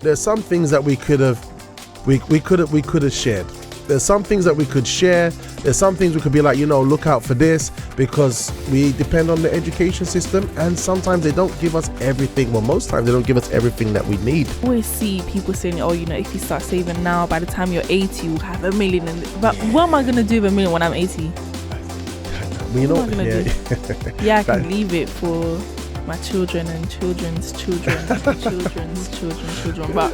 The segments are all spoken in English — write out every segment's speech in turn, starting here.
there's some things that we could have shared. There's some things that we could share. There's some things we could be like, look out for this, because we depend on the education system, and sometimes they don't give us everything. Well, most times they don't give us everything that we need. I always see people saying, if you start saving now, by the time you're 80, you'll have $1 million. But what am I going to do with $1 million when I'm 80? What am I going to do? Yeah, I can leave it for my children and children's children and children's children. But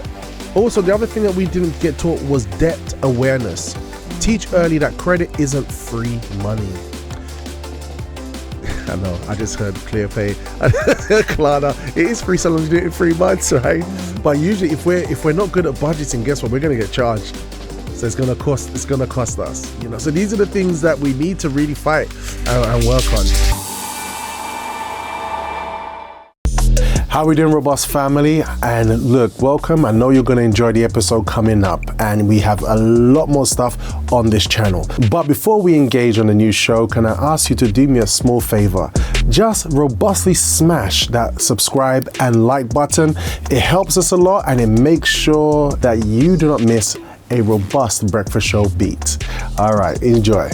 also, the other thing that we didn't get taught was debt awareness. Teach early that credit isn't free money. I know, I just heard Clear Pay. Klarna, it is free so long as you do it in 3 months, right? But usually if we're not good at budgeting, guess what? We're going to get charged. So it's going to cost us. So these are the things that we need to really fight and work on. How we doing, Robust family? And look, welcome. I know you're going to enjoy the episode coming up, and we have a lot more stuff on this channel. But before we engage on the new show, can I ask you to do me a small favor? Just robustly smash that subscribe and like button. It helps us a lot, and it makes sure that you do not miss a robust breakfast show beat. All right, enjoy.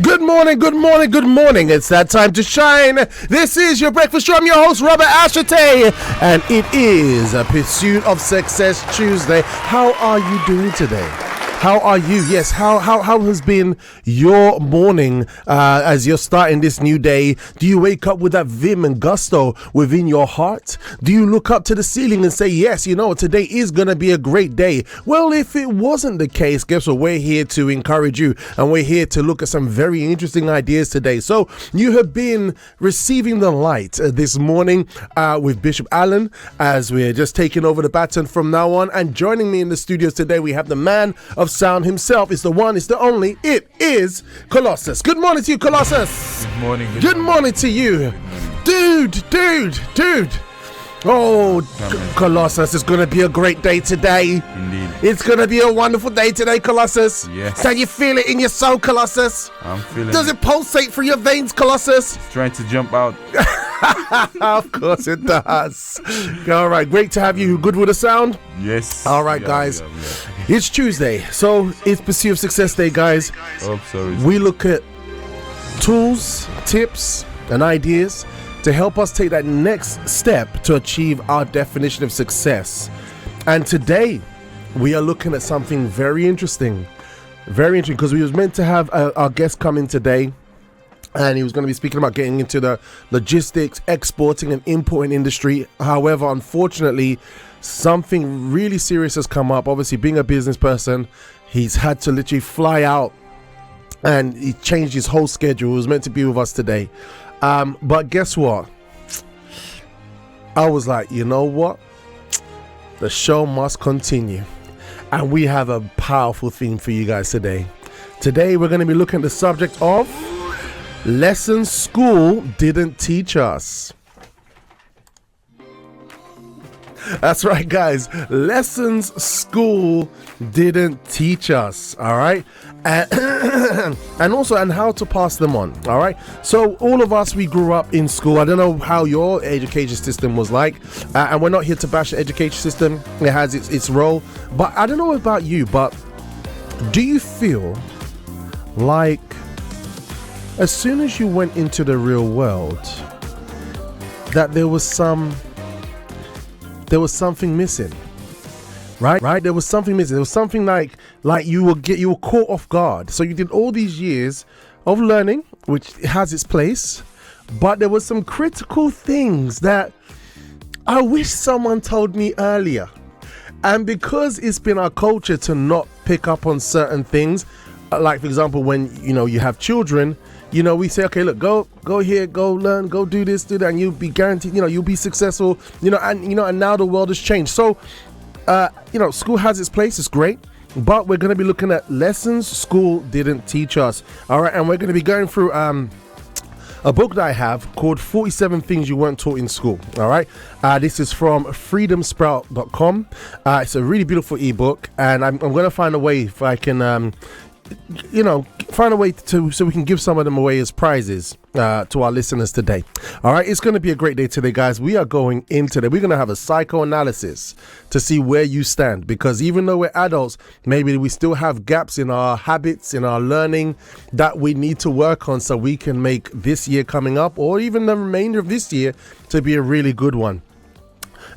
Good morning. It's that time to shine. This is your breakfast show. I'm your host, Robert Ashitey, and it is a Pursuit of Success Tuesday. How are you doing today? How are you? Yes, how has been your morning as you're starting this new day? Do you wake up with that vim and gusto within your heart? Do you look up to the ceiling and say, yes, today is going to be a great day? Well, if it wasn't the case, guess what? We're here to encourage you, and we're here to look at some very interesting ideas today. So you have been receiving the light this morning with Bishop Allen, as we're just taking over the baton from now on. And joining me in the studios today, we have the man of sound himself. Is the one, is the only. It is Colossus. Good morning to you, Colossus. Good morning. Good morning to you. Dude. Oh, Colossus, it's going to be a great day today. Indeed. It's going to be a wonderful day today, Colossus. Yes. Can you feel it in your soul, Colossus? I'm feeling Does it pulsate through your veins, Colossus? It's trying to jump out. Of course it does. All right, great to have you. Good with the sound? Yes. All right, guys. It's Tuesday, so it's Pursuit of Success Day, guys. Oh, sorry. We look at tools, tips, and ideas to help us take that next step to achieve our definition of success. And today, we are looking at something very interesting, because we was meant to have our guest come in today, and he was going to be speaking about getting into the logistics, exporting, and importing industry. However, unfortunately, something really serious has come up. Obviously, being a business person, he's had to literally fly out, and he changed his whole schedule. He was meant to be with us today. But guess what? I was like, you know what? The show must continue. And we have a powerful theme for you guys today. Today, we're going to be looking at the subject of lessons school didn't teach us. That's right, guys. Lessons school didn't teach us. All right. And also, and how to pass them on. All right. So all of us, we grew up in school. I don't know how your education system was like. And we're not here to bash the education system. It has its role. But I don't know about you, but do you feel like as soon as you went into the real world that there was something missing, right? There was something missing. There was something like you were caught off guard. So you did all these years of learning, which has its place, but there was some critical things that I wish someone told me earlier. And because it's been our culture to not pick up on certain things, like for example, when you have children, we say, okay, look, go here, go learn, go do this, do that, and you'll be guaranteed, you'll be successful, and now the world has changed. So, school has its place, it's great, but we're going to be looking at lessons school didn't teach us. All right, and we're going to be going through a book that I have called 47 Things You Weren't Taught in School. All right, this is from freedomsprout.com. It's a really beautiful ebook, and I'm going to find a way if I can find a way to so we can give some of them away as prizes to our listeners today. All right, it's going to be a great day today, guys. We are going in today. We're going to have a psychoanalysis to see where you stand, because even though we're adults, maybe we still have gaps in our habits, in our learning that we need to work on so we can make this year coming up, or even the remainder of this year, to be a really good one.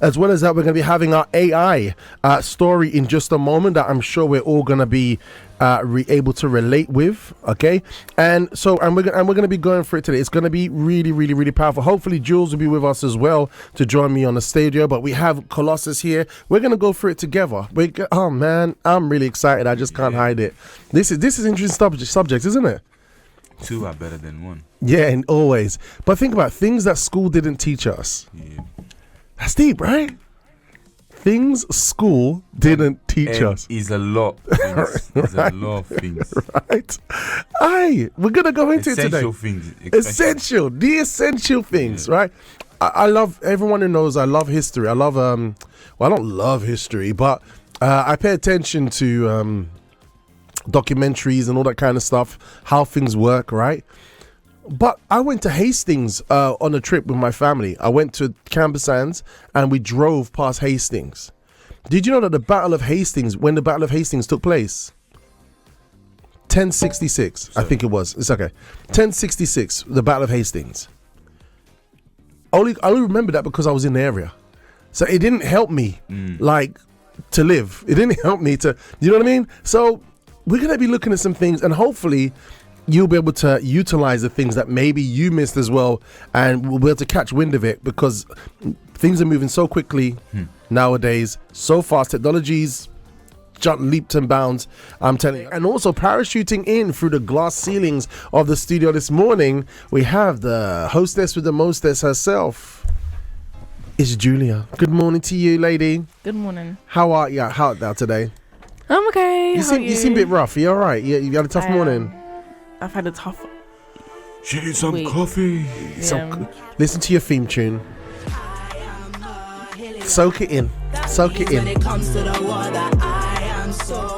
As well as that, we're going to be having our AI story in just a moment that I'm sure we're all going to be able to relate with. Okay, and we're going to be going for it today. It's going to be really, really, really powerful. Hopefully, Jules will be with us as well to join me on the studio. But we have Colossus here. We're going to go through it together. Oh man, I'm really excited. I just can't hide it. This is interesting subject, isn't it? Two are better than one. Yeah, and always. But think about things that school didn't teach us. Yeah. That's deep, right? Things school didn't teach us. Is a lot of things. It's a lot of things. Right. We're going to go into it today. Essential things. The essential things, right? I love, everyone who knows I love history. I love, well, I don't love history, but I pay attention to documentaries and all that kind of stuff, how things work, right? But I went to Hastings on a trip with my family. I went to Cambersands and we drove past Hastings. Did you know that the Battle of Hastings, when the Battle of Hastings took place? 1066, I think it was. It's okay. 1066, the Battle of Hastings. I only remember that because I was in the area. So it didn't help me, to live. It didn't help me to, you know what I mean? So we're going to be looking at some things, and hopefully you'll be able to utilize the things that maybe you missed as well, and we'll be able to catch wind of it, because things are moving so quickly nowadays, so fast. Technologies leaps and bounds, I'm telling you. And also parachuting in through the glass ceilings of the studio this morning, we have the hostess with the mostess herself. It's Julia. Good morning to you, lady. Good morning. How are you out there today? I'm okay. You seem a bit rough. You all right? You had a tough morning? I've had a tough She needs some coffee. Yeah. Listen to your theme tune. Soak it in. Soak it in.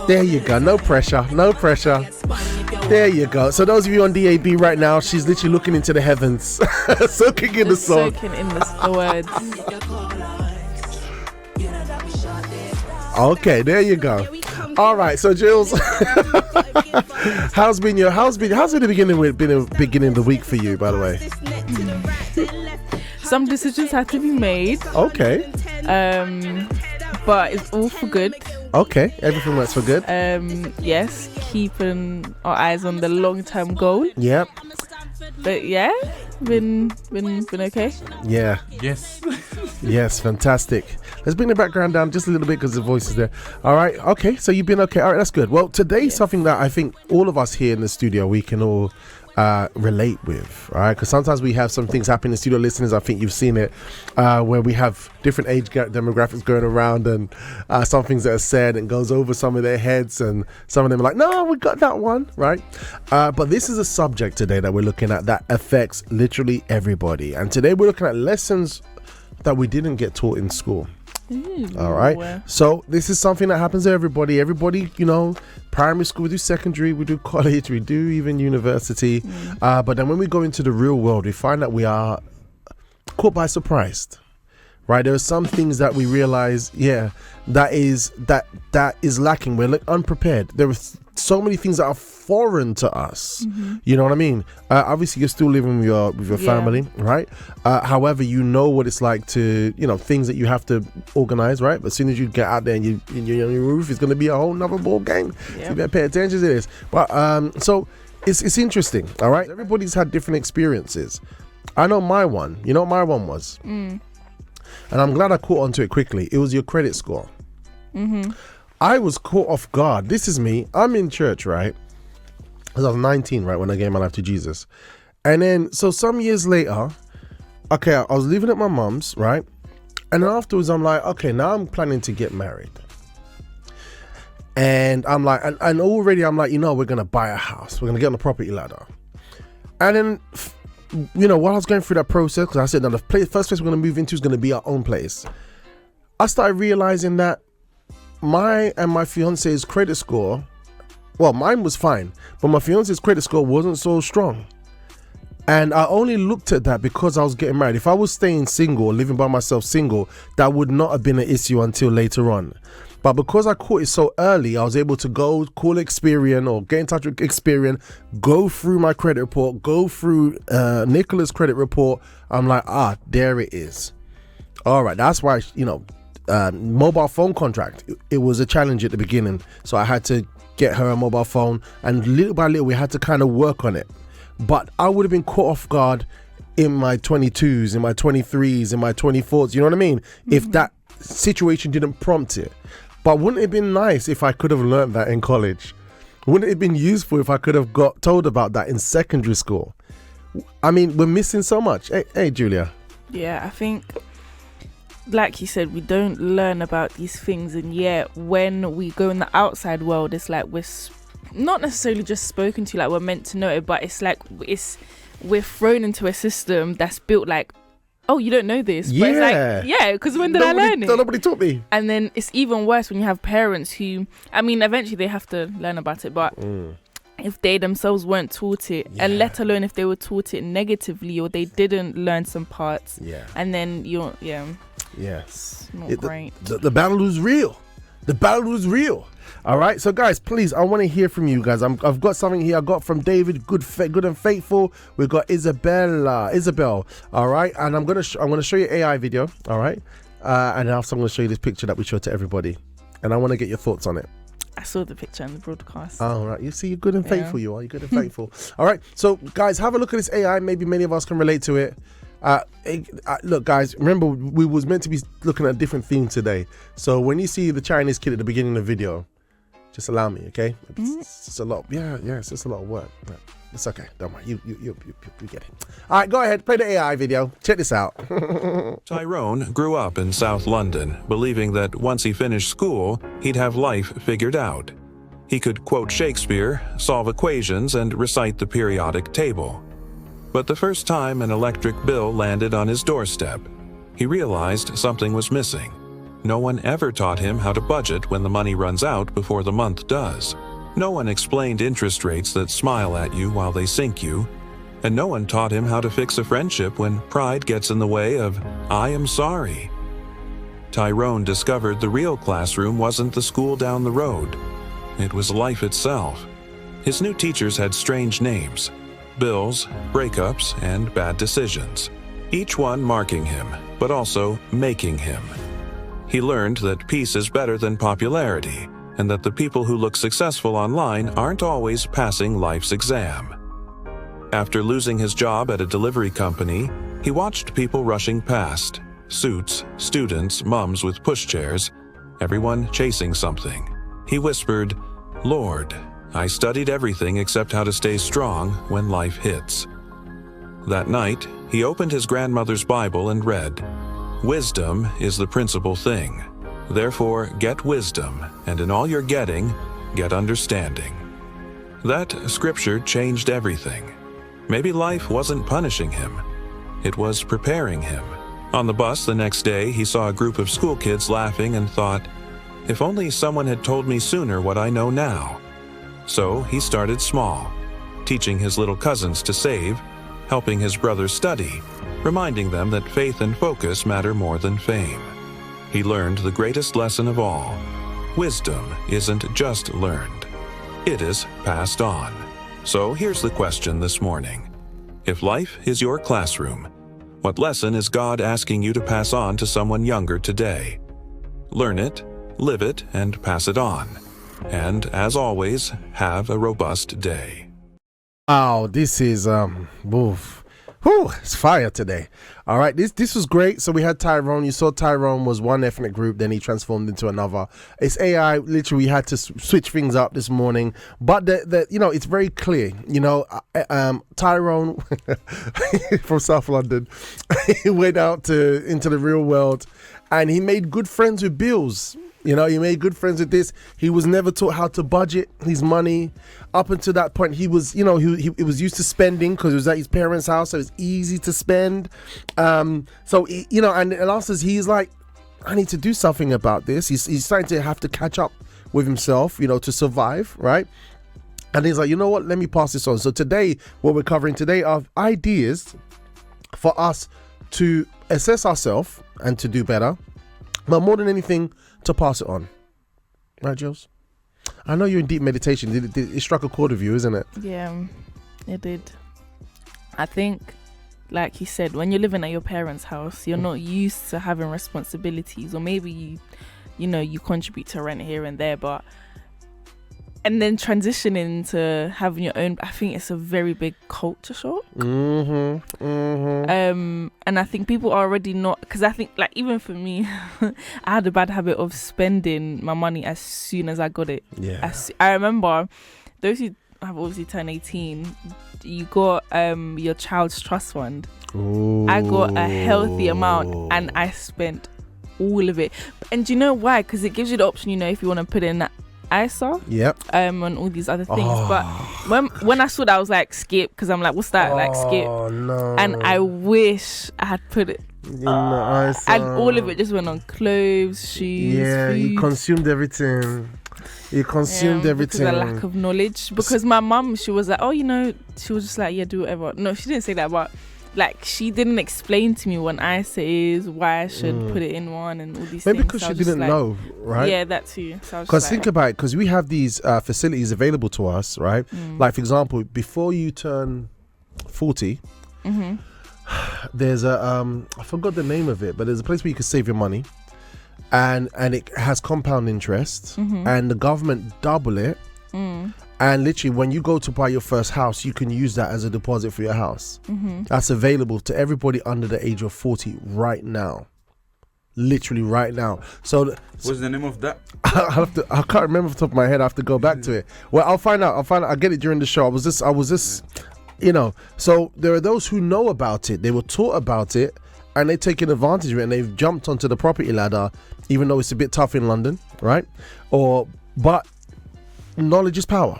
There you go. No pressure. No pressure. There you go. So those of you on DAB right now, she's literally looking into the heavens, soaking in the song. Soaking in the words. Okay, there you go. All right, so Jules, how's been the beginning of the week for you, by the way? Some decisions had to be made. Okay. But it's all for good. Okay, everything works for good. Yes, keeping our eyes on the long-term goal. Yep. But yeah, been okay. Yeah. Yes. Yes, fantastic. Let's bring the background down just a little bit because the voice is there. All right. Okay. So you've been okay. All right. That's good. Well, today's something that I think all of us here in the studio, we can all relate with. All right. Because sometimes we have some things happen in the studio. Listeners, I think you've seen it, where we have different age demographics going around, and some things that are said and goes over some of their heads, and some of them are like, no, we got that one. Right. But this is a subject today that we're looking at that affects literally everybody. And today we're looking at lessons that we didn't get taught in school. All right. So this is something that happens to everybody. Everybody, primary school, we do secondary, we do college, we do even university. But then when we go into the real world, we find that we are caught by surprise. Right. There are some things that we realize, that is lacking. We're unprepared. There are so many things that are foreign to us. You know what I mean? Obviously you're still living with your family, right? However, you know what it's like to, things that you have to organize, right? But as soon as you get out there and you're on your roof, it's going to be a whole nother ball game. So you better pay attention to this. But so it's interesting. All right. Everybody's had different experiences. I know my one. You know what my one was? And I'm glad I caught onto it quickly. It was your credit score. I was caught off guard. This is me. I'm in church, right? Because I was 19, right, when I gave my life to Jesus. And then, so some years later, okay, I was living at my mum's, right? And then afterwards, I'm like, okay, now I'm planning to get married. And I'm like, and already I'm like, we're going to buy a house. We're going to get on the property ladder. And then, while I was going through that process, because I said, now the first place we're going to move into is going to be our own place. I started realizing that my fiance's credit score well, mine was fine, but my fiance's credit score wasn't so strong. And I only looked at that because I was getting married. If I was staying single, living by myself single, that would not have been an issue until later on. But because I caught it so early, I was able to go call Experian or get in touch with Experian, go through my credit report, go through Nicola's credit report. I'm like, there it is. All right, that's why, mobile phone contract. It was a challenge at the beginning. So I had to get her a mobile phone, and little by little, we had to kind of work on it. But I would have been caught off guard in my 22s, in my 23s, in my 24s. You know what I mean? Mm-hmm. If that situation didn't prompt it. But wouldn't it have been nice if I could have learned that in college? Wouldn't it have been useful if I could have got told about that in secondary school? I mean, we're missing so much. Hey, Julia. Yeah, I think, like you said, we don't learn about these things. And yet, when we go in the outside world, it's like we're not necessarily just spoken to, like we're meant to know it, but it's like we're thrown into a system that's built like, oh, you don't know this. Yeah. But it's like, because when did I learn it? Nobody taught me. And then it's even worse when you have parents who, I mean, eventually they have to learn about it, but if they themselves weren't taught it, and let alone if they were taught it negatively or they didn't learn some parts, and then yes, not great. The battle was real. The battle was real. All right, so guys, please, I want to hear from you guys. I've got something here. I got from David, good and faithful. We've got Isabel. All right, and I'm gonna show you AI video. All right, and also I'm gonna show you this picture that we showed to everybody, and I want to get your thoughts on it. I saw the picture in the broadcast. All right, you see, you're good and faithful. You are. You're good and faithful. All right, so guys, have a look at this AI. Maybe many of us can relate to it. Look, guys, remember we was meant to be looking at a different theme today. So when you see the Chinese kid at the beginning of the video, just allow me, okay? It's just a lot. It's just a lot of work. But it's okay. Don't worry. You get it. All right, go ahead. Play the AI video. Check this out. Tyrone grew up in South London, believing that once he finished school, he'd have life figured out. He could quote Shakespeare, solve equations, and recite the periodic table. But the first time an electric bill landed on his doorstep, he realized something was missing. No one ever taught him how to budget when the money runs out before the month does. No one explained interest rates that smile at you while they sink you. And no one taught him how to fix a friendship when pride gets in the way of, I am sorry. Tyrone discovered the real classroom wasn't the school down the road. It was life itself. His new teachers had strange names: bills, breakups, and bad decisions. Each one marking him, but also making him. He learned that peace is better than popularity, and that the people who look successful online aren't always passing life's exam. After losing his job at a delivery company, he watched people rushing past: suits, students, mums with pushchairs, everyone chasing something. He whispered, "Lord, I studied everything except how to stay strong when life hits." That night, he opened his grandmother's Bible and read, "Wisdom is the principal thing. Therefore, get wisdom, and in all you're getting, get understanding." That scripture changed everything. Maybe life wasn't punishing him. It was preparing him. On the bus the next day, he saw a group of school kids laughing and thought, if only someone had told me sooner what I know now. So he started small, teaching his little cousins to save, helping his brothers study, reminding them that faith and focus matter more than fame. He learned the greatest lesson of all. Wisdom isn't just learned. It is passed on. So here's the question this morning. If life is your classroom, what lesson is God asking you to pass on to someone younger today? Learn it, live it, and pass it on. And as always, have a robust day. Oh, this is it's fire today. All right, this was great. So we had Tyrone. You saw Tyrone was one ethnic group, then he transformed into another. It's AI. Literally, we had to switch things up this morning, but it's very clear. Tyrone from South London, he went out into the real world, and he made good friends with bills. He made good friends with this. He was never taught how to budget his money. Up until that point, he was, he was used to spending because it was at his parents' house, so it was easy to spend. And also he's like, I need to do something about this. He's starting to have to catch up with himself, to survive, right? And he's like, you know what? Let me pass this on. So today, what we're covering today are ideas for us to assess ourselves and to do better, but more than anything, to pass it on. Right, Jules? I know you're in deep meditation. It struck a chord with you, isn't it? Yeah, it did. I think, like you said, when you're living at your parents' house, you're not used to having responsibilities, or maybe you contribute to rent here and there, and then transitioning to having your own, I think it's a very big culture shock. And I think people are already not, because I think, like, even for me, I had a bad habit of spending my money as soon as I got it. Yeah. I remember those who have obviously turned 18, you got your child's trust fund. Ooh. I got a healthy amount and I spent all of it. And do you know why? Because it gives you the option, if you want to put in that ISA, and all these other things. But when I saw that, I was like, skip, because I'm like, what's that? Like, skip. No. And I wish I had put it In the ISA. and all of it just went on clothes, shoes, food. You consumed everything. Because of lack of knowledge. Because my mum, she was like, she was just like, yeah, do whatever. No, she didn't say that, but like, she didn't explain to me what an ISA is, why I should put it in one, and all these things. Maybe because she didn't know, right? Yeah, that too. Because think about it, because we have these facilities available to us, right? Like, for example, before you turn 40, there's a I forgot the name of it, but there's a place where you can save your money, and it has compound interest, and the government double it. And literally, when you go to buy your first house, you can use that as a deposit for your house. That's available to everybody under the age of 40 right now. Literally right now. So what's the name of that? I can't remember off the top of my head. I have to go back to it. Well, I'll find out. I'll get it during the show. I was just so there are those who know about it. They were taught about it, and they're taking advantage of it, and they've jumped onto the property ladder, even though it's a bit tough in London, right? But knowledge is power.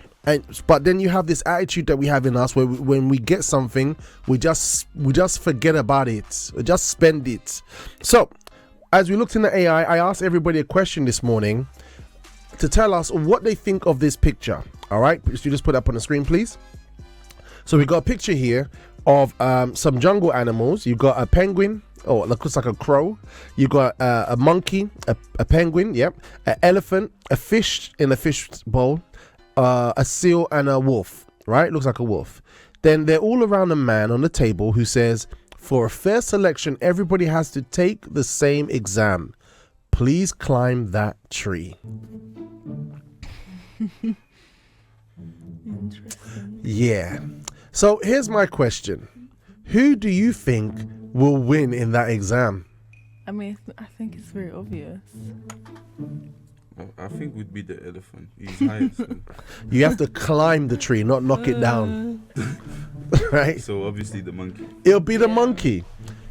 But then you have this attitude that we have in us, where when we get something, we just forget about it, we just spend it. So as we looked in the AI, I asked everybody a question this morning to tell us what they think of this picture. All right, so you just put up on the screen, please. So we got a picture here of some jungle animals. You got a penguin. Oh, it looks like a crow. You got a monkey, a penguin, an elephant, a fish in a fish bowl, a seal, and a wolf, right? Looks like a wolf. Then they're all around a man on the table who says, for a fair selection, everybody has to take the same exam. Please climb that tree. Interesting. Yeah. So here's my question. Who do you think will win in that exam? I mean, I think it's very obvious. I think would be the elephant. He's highest. You have to climb the tree, not knock it down. Right? So obviously the monkey. It'll be the monkey.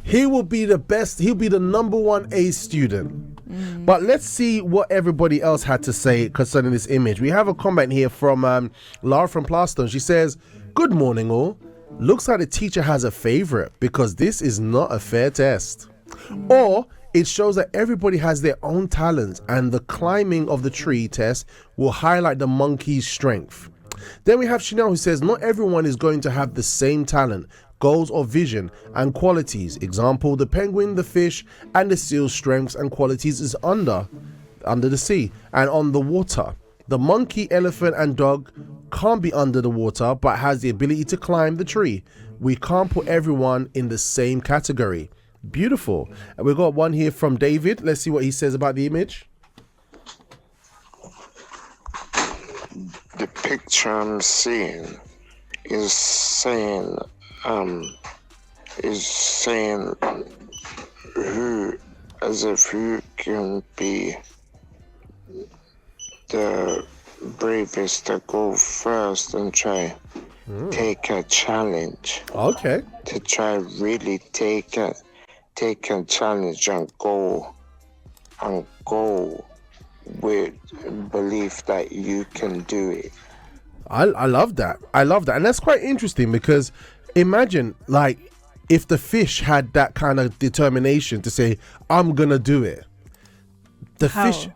He will be the best. He'll be the number one A student. But let's see what everybody else had to say concerning this image. We have a comment here from Laura from Plaston. She says, good morning all. Looks like the teacher has a favorite because this is not a fair test. Or it shows that everybody has their own talents, and the climbing of the tree test will highlight the monkey's strength. Then we have Chanel, who says not everyone is going to have the same talent, goals or vision and qualities. Example, the penguin, the fish and the seal's strengths and qualities is under the sea and on the water. The monkey, elephant and dog can't be under the water but has the ability to climb the tree. We can't put everyone in the same category. Beautiful. And we've got one here from David. Let's see what he says about the image. The picture I'm seeing is saying who can be the bravest to go first and try take a challenge. Okay. To try really take a challenge and go with belief that you can do it. I love that. And that's quite interesting because imagine, like, if the fish had that kind of determination to say, I'm gonna do it.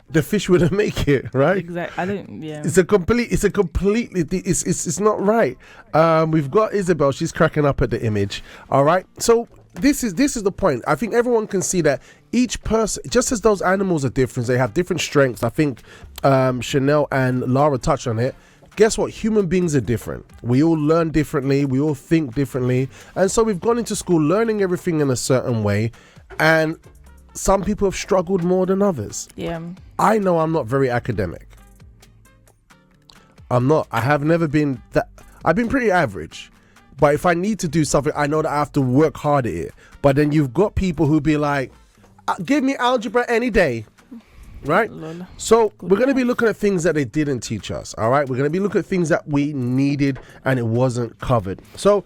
the fish wouldn't make it, right? Exactly. I don't. Yeah. It's not right. We've got Isabel. She's cracking up at the image. All right. So this is the point. I think everyone can see that each person, just as those animals are different, they have different strengths. I think Chanel and Lara touched on it. Guess what? Human beings are different. We all learn differently. We all think differently. And so we've gone into school learning everything in a certain way. And some people have struggled more than others. Yeah. I know I'm not very academic. I'm not. I have never been that. I've been pretty average. But if I need to do something, I know that I have to work hard at it. But then you've got people who be like, give me algebra any day. Right? Lol. So we're going to be looking at things that they didn't teach us. All right? We're going to be looking at things that we needed and it wasn't covered. So,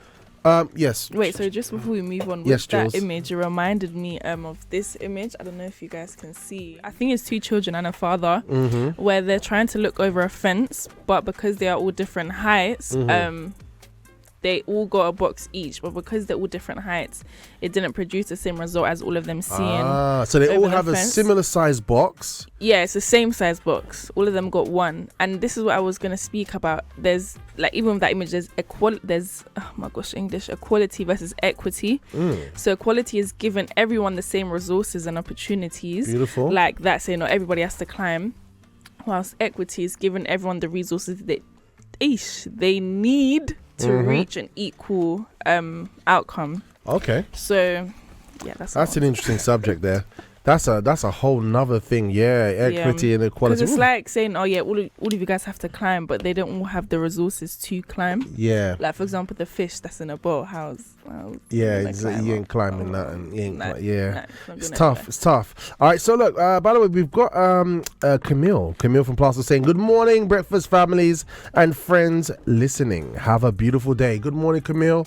yes. Wait, so just before we move on, with Yes, that Jules. image, it reminded me of this image. I don't know if you guys can see. I think it's two children and a father, where they're trying to look over a fence, but because they are all different heights, they all got a box each, but because they're all different heights, it didn't produce the same result as all of them seeing. So they all over the have a fence. similar size box. Yeah, it's the same size box. All of them got one. And this is what I was going to speak about. There's, like, even with that image, there's oh my gosh, English, equality versus equity. So equality is given everyone the same resources and opportunities. Beautiful. Like that, saying not everybody has to climb. Whilst equity is given everyone the resources that they need to reach an equal outcome. Okay. So, yeah, that's an interesting subject there. That's a whole nother thing. Yeah, equity and equality. Because it's like saying, oh yeah, all of you guys have to climb, but they don't all have the resources to climb. Yeah. Like, for example, the fish that's in a boat, Yeah, exactly. You ain't climbing that, and you ain't. Nah, it's tough. It's tough. All right. So look. By the way, we've got Camille from Plaster saying, "Good morning, breakfast families and friends listening. Have a beautiful day." Good morning, Camille.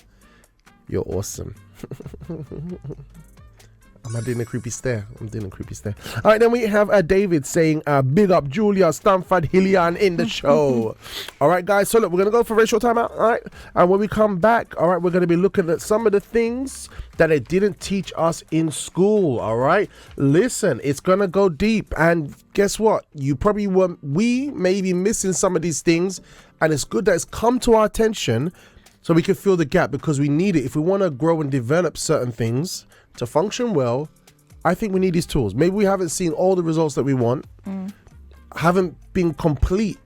You're awesome. Am I doing a creepy stare? I'm doing a creepy stare. All right, then we have David saying, big up Julia Stanford Hillian in the show. All right, guys. So look, we're going to go for a very short time out. All right. And when we come back, all right, we're going to be looking at some of the things that they didn't teach us in school. All right. Listen, it's going to go deep. And guess what? We may be missing some of these things. And it's good that it's come to our attention so we can fill the gap, because we need it. If we want to grow and develop certain things to function well, I think we need these tools. Maybe we haven't seen all the results that we want, haven't been complete,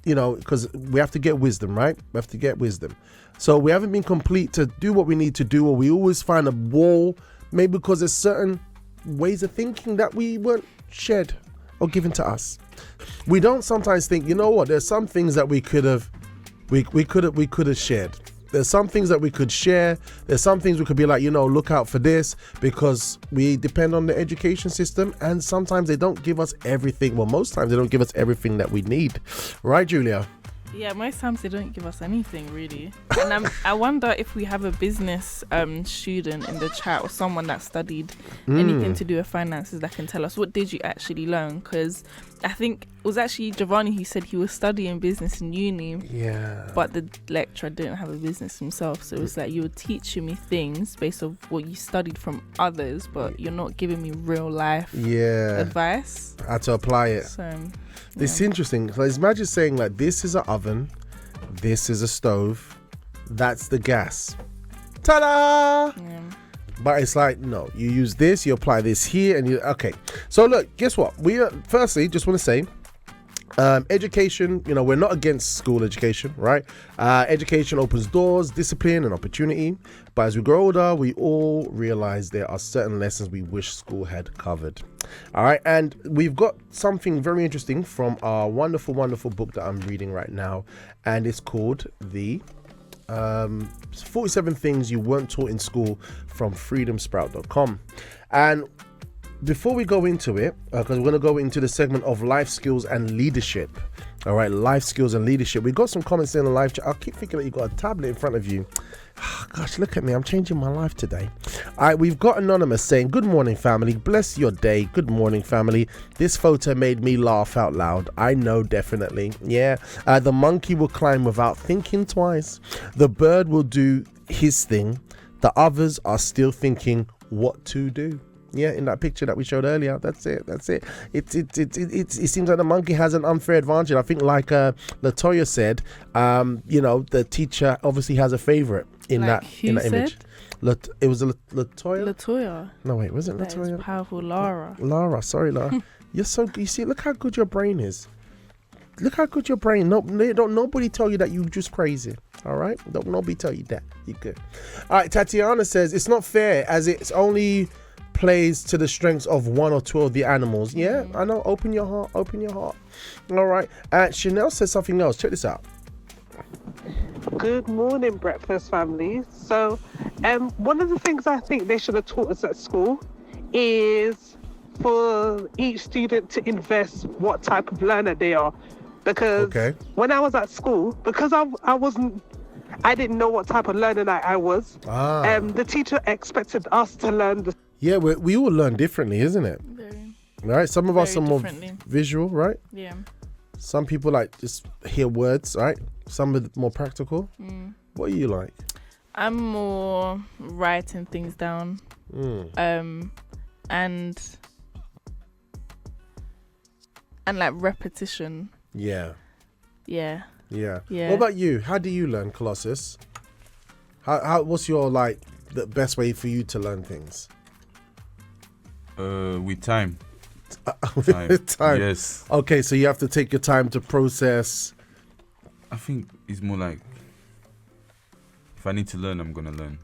because we have to get wisdom, right? We have to get wisdom. So we haven't been complete to do what we need to do, or we always find a wall, maybe because there's certain ways of thinking that we weren't shared or given to us. We don't sometimes think, you know what, there's some things that we could have shared. There's some things that we could share. There's some things we could be like, look out for this, because we depend on the education system, and sometimes they don't give us everything. Well, most times they don't give us everything that we need. Right, Julia? Yeah, most times they don't give us anything, really. And I wonder if we have a business student in the chat, or someone that studied anything to do with finances, that can tell us, what did you actually learn? Because I think it was actually Giovanni who said he was studying business in uni. Yeah. But the lecturer didn't have a business himself. So it's like, you were teaching me things based on what you studied from others, but you're not giving me real life advice. I had to apply it. So it's interesting. So imagine saying, like, this is an oven, this is a stove, that's the gas. Ta-da! Yeah. But it's like, no, you use this, you apply this here, and okay. So look, guess what? We firstly just want to say, education, we're not against school education, right? Education opens doors, discipline, and opportunity. But as we grow older, we all realize there are certain lessons we wish school had covered. All right. And we've got something very interesting from our wonderful, wonderful book that I'm reading right now. And it's called the 47 Things You Weren't Taught in School from freedomsprout.com. And before we go into it, because we're going to go into the segment of life skills and leadership. All right, life skills and leadership. We got some comments in the live chat. I keep thinking that you got a tablet in front of you. Gosh, look at me. I'm changing my life today. All right, we've got Anonymous saying, good morning, family. Bless your day. Good morning, family. This photo made me laugh out loud. I know, definitely. Yeah. The monkey will climb without thinking twice. The bird will do his thing. The others are still thinking what to do. Yeah, in that picture that we showed earlier. That's it. It seems like the monkey has an unfair advantage. I think, like Latoya said, the teacher obviously has a favorite in Like that who image. It was Latoya. Latoya. No, wait, was it That is Latoya? powerful, Lara. Lara, sorry, Lara. You see, look how good your brain is. Look how good your brain. No, don't nobody tell you that you just crazy. All right, don't nobody tell you that. You good. All right, Tatiana says it's not fair as it's only plays to the strengths of one or two of the animals. Yeah, I know. Open your heart. All right. Chanel says something else. Check this out. Good morning, breakfast family. So, one of the things I think they should have taught us at school is for each student to invest what type of learner they are. Because when I was at school, because I didn't know what type of learner I was. The teacher expected us to learn Yeah, we all learn differently, isn't it? Very. Right. Some of us are more differently. visual, right? Yeah. Some people like just hear words, right? Some are more practical. What are you like? I'm more writing things down. And like repetition. Yeah. Yeah. What about you? How do you learn, Colossus? What's your the best way for you to learn things? With time. Time. Yes. Okay, so you have to take your time to process. I think it's more like if I need to learn, I'm gonna learn.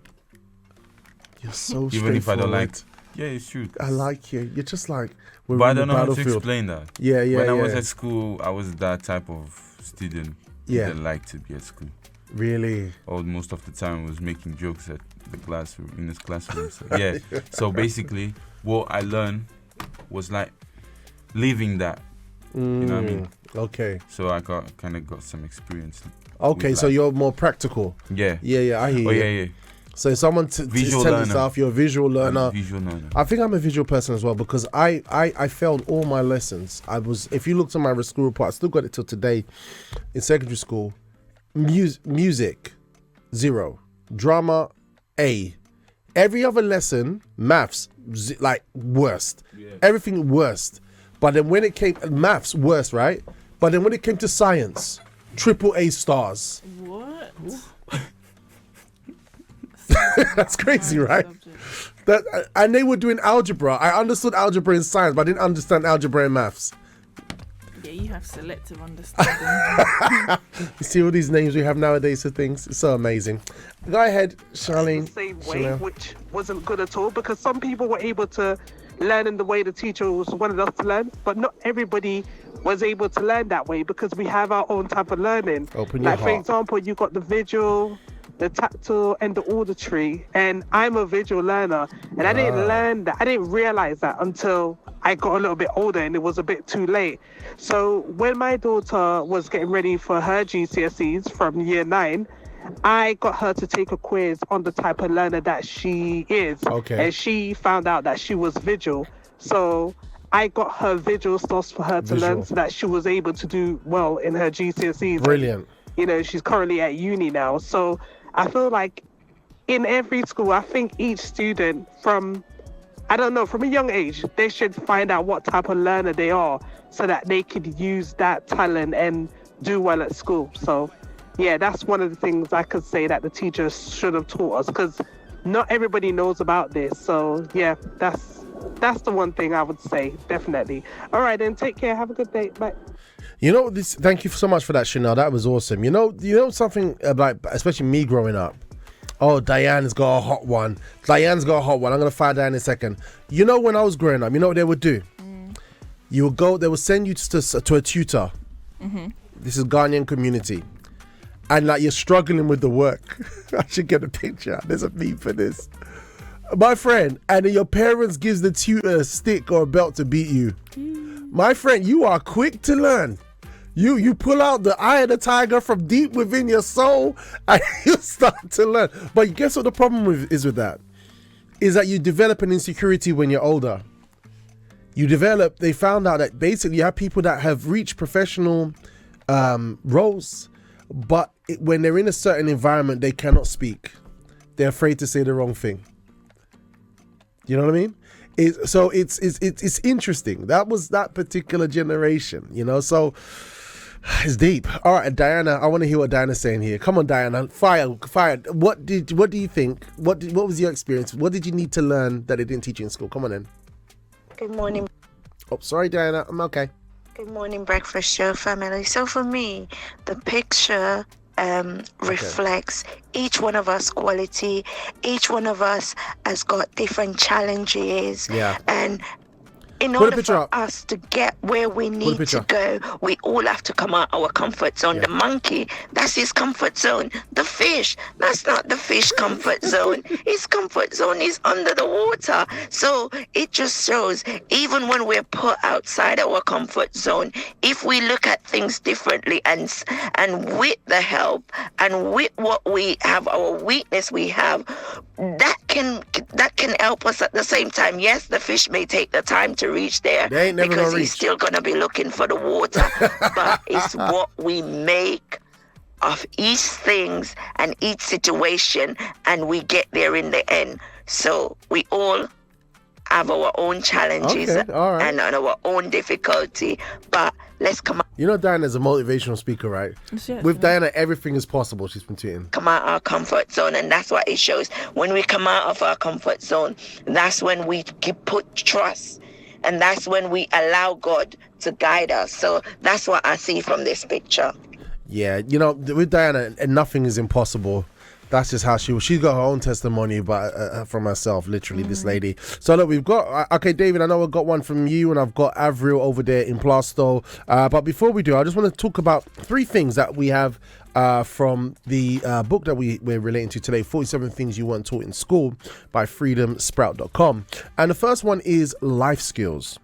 You're so Even if I don't like. straightforward. Yeah, it's true. I like you. You're just like we're But I in the don't know how to battlefield. explain that. Yeah. When I was at school, I was that type of student that liked to be at school. Really? Or most of the time, I was making jokes at the classroom in this classroom. So, yeah. So basically, what I learned was like living that. You know what I mean? Okay. So I kind of got some experience. Okay, so you're more practical. Yeah. Yeah. I hear you. Yeah. So if someone is telling stuff, you're a visual learner. Visual learner. I think I'm a visual person as well because I failed all my lessons. If you looked at my school report, I still got it till today in secondary school. Music, 0. Drama, A. Every other lesson, maths, worst. Yeah. Everything worst. But then when it came, maths, worst, right? But then when it came to science, AAA stars. What? That's crazy, right? And they were doing algebra. I understood algebra in science, but I didn't understand algebra in maths. Yeah, you have selective understanding. You see all these names we have nowadays for things. It's so amazing. Go ahead, Charlene. the same way, Chanel. which wasn't good at all, because some people were able to learn in the way the teacher wanted us to learn, but not everybody was able to learn that way because we have our own type of learning. Open your Like, for heart. example, you got the visual, the tactile, and the auditory, and I'm a visual learner, and I didn't learn that. I didn't realize that until I got a little bit older and it was a bit too late. So when my daughter was getting ready for her GCSEs from year 9, I got her to take a quiz on the type of learner that she is. Okay. And she found out that she was visual. So I got her visual stuff for her to Visual. learn so that she was able to do well in her GCSEs. Brilliant. You know, she's currently at uni now. So I feel like in every school, I think each student from a young age, they should find out what type of learner they are so that they could use that talent and do well at school. So, yeah, that's one of the things I could say that the teachers should have taught us, because not everybody knows about this. So, yeah, that's the one thing I would say, definitely. All right, then, take care. Have a good day. Bye. Thank you so much for that, Chanel. That was awesome. You know something about, especially me growing up. Oh, Diane's got a hot one. I'm going to fire Diane in a second. You know, when I was growing up, you know what they would do? They would send you to a tutor. Mm-hmm. This is Ghanaian community. And like you're struggling with the work. I should get a picture. There's a meme for this. My friend, and then your parents gives the tutor a stick or a belt to beat you. My friend, you are quick to learn. You pull out the eye of the tiger from deep within your soul and you start to learn. But guess what the problem is with that? Is that you develop an insecurity when you're older. They found out that basically you have people that have reached professional roles, but when they're in a certain environment, they cannot speak. They're afraid to say the wrong thing. You know what I mean? It's interesting. That was that particular generation, you know. So it's deep. All right, Diana, I want to hear what Diana's saying here. Come on, Diana, fire. What do you think? What was your experience? What did you need to learn that they didn't teach you in school? Come on in. Good morning. Oh, sorry, Diana. I'm okay. Good morning, Breakfast Show family. So for me, the picture reflects each one of us quality. Each one of us has got different challenges. Yeah. And in Put a order picture for up. us to get where we need picture. to go, we all have to come out our comfort zone. Yeah. The monkey, that's his comfort zone. The fish, that's not the fish comfort zone. His comfort zone is under the water. So it just shows, even when we're put outside our comfort zone, if we look at things differently and with the help and with what we have, our weakness we have, that can help us at the same time. Yes, the fish may take the time to reach there They ain't never because gonna he's reach. still going to be looking for the water. But it's what we make of each things and each situation, and we get there in the end. So we all have our own challenges Okay, all right. and our own difficulty, but let's come You know, Diana's a motivational speaker, right? Yes, With yeah. Diana, everything is possible. She's been tweeting. out our comfort zone, and that's what it shows. When we come out of our comfort zone, that's when we put trust, and that's when we allow God to guide us. So that's what I see from this picture. Yeah, you know, with Diana, nothing is impossible. That's just how she was. She's got her own testimony, but from herself, literally, this lady. So look, we've got, okay, David, I know I've got one from you, and I've got Avril over there in Plasto. But before we do, I just want to talk about 3 things that we have from the book that we're relating to today, 47 Things You Weren't Taught in School by freedomsprout.com. And the first one is life skills.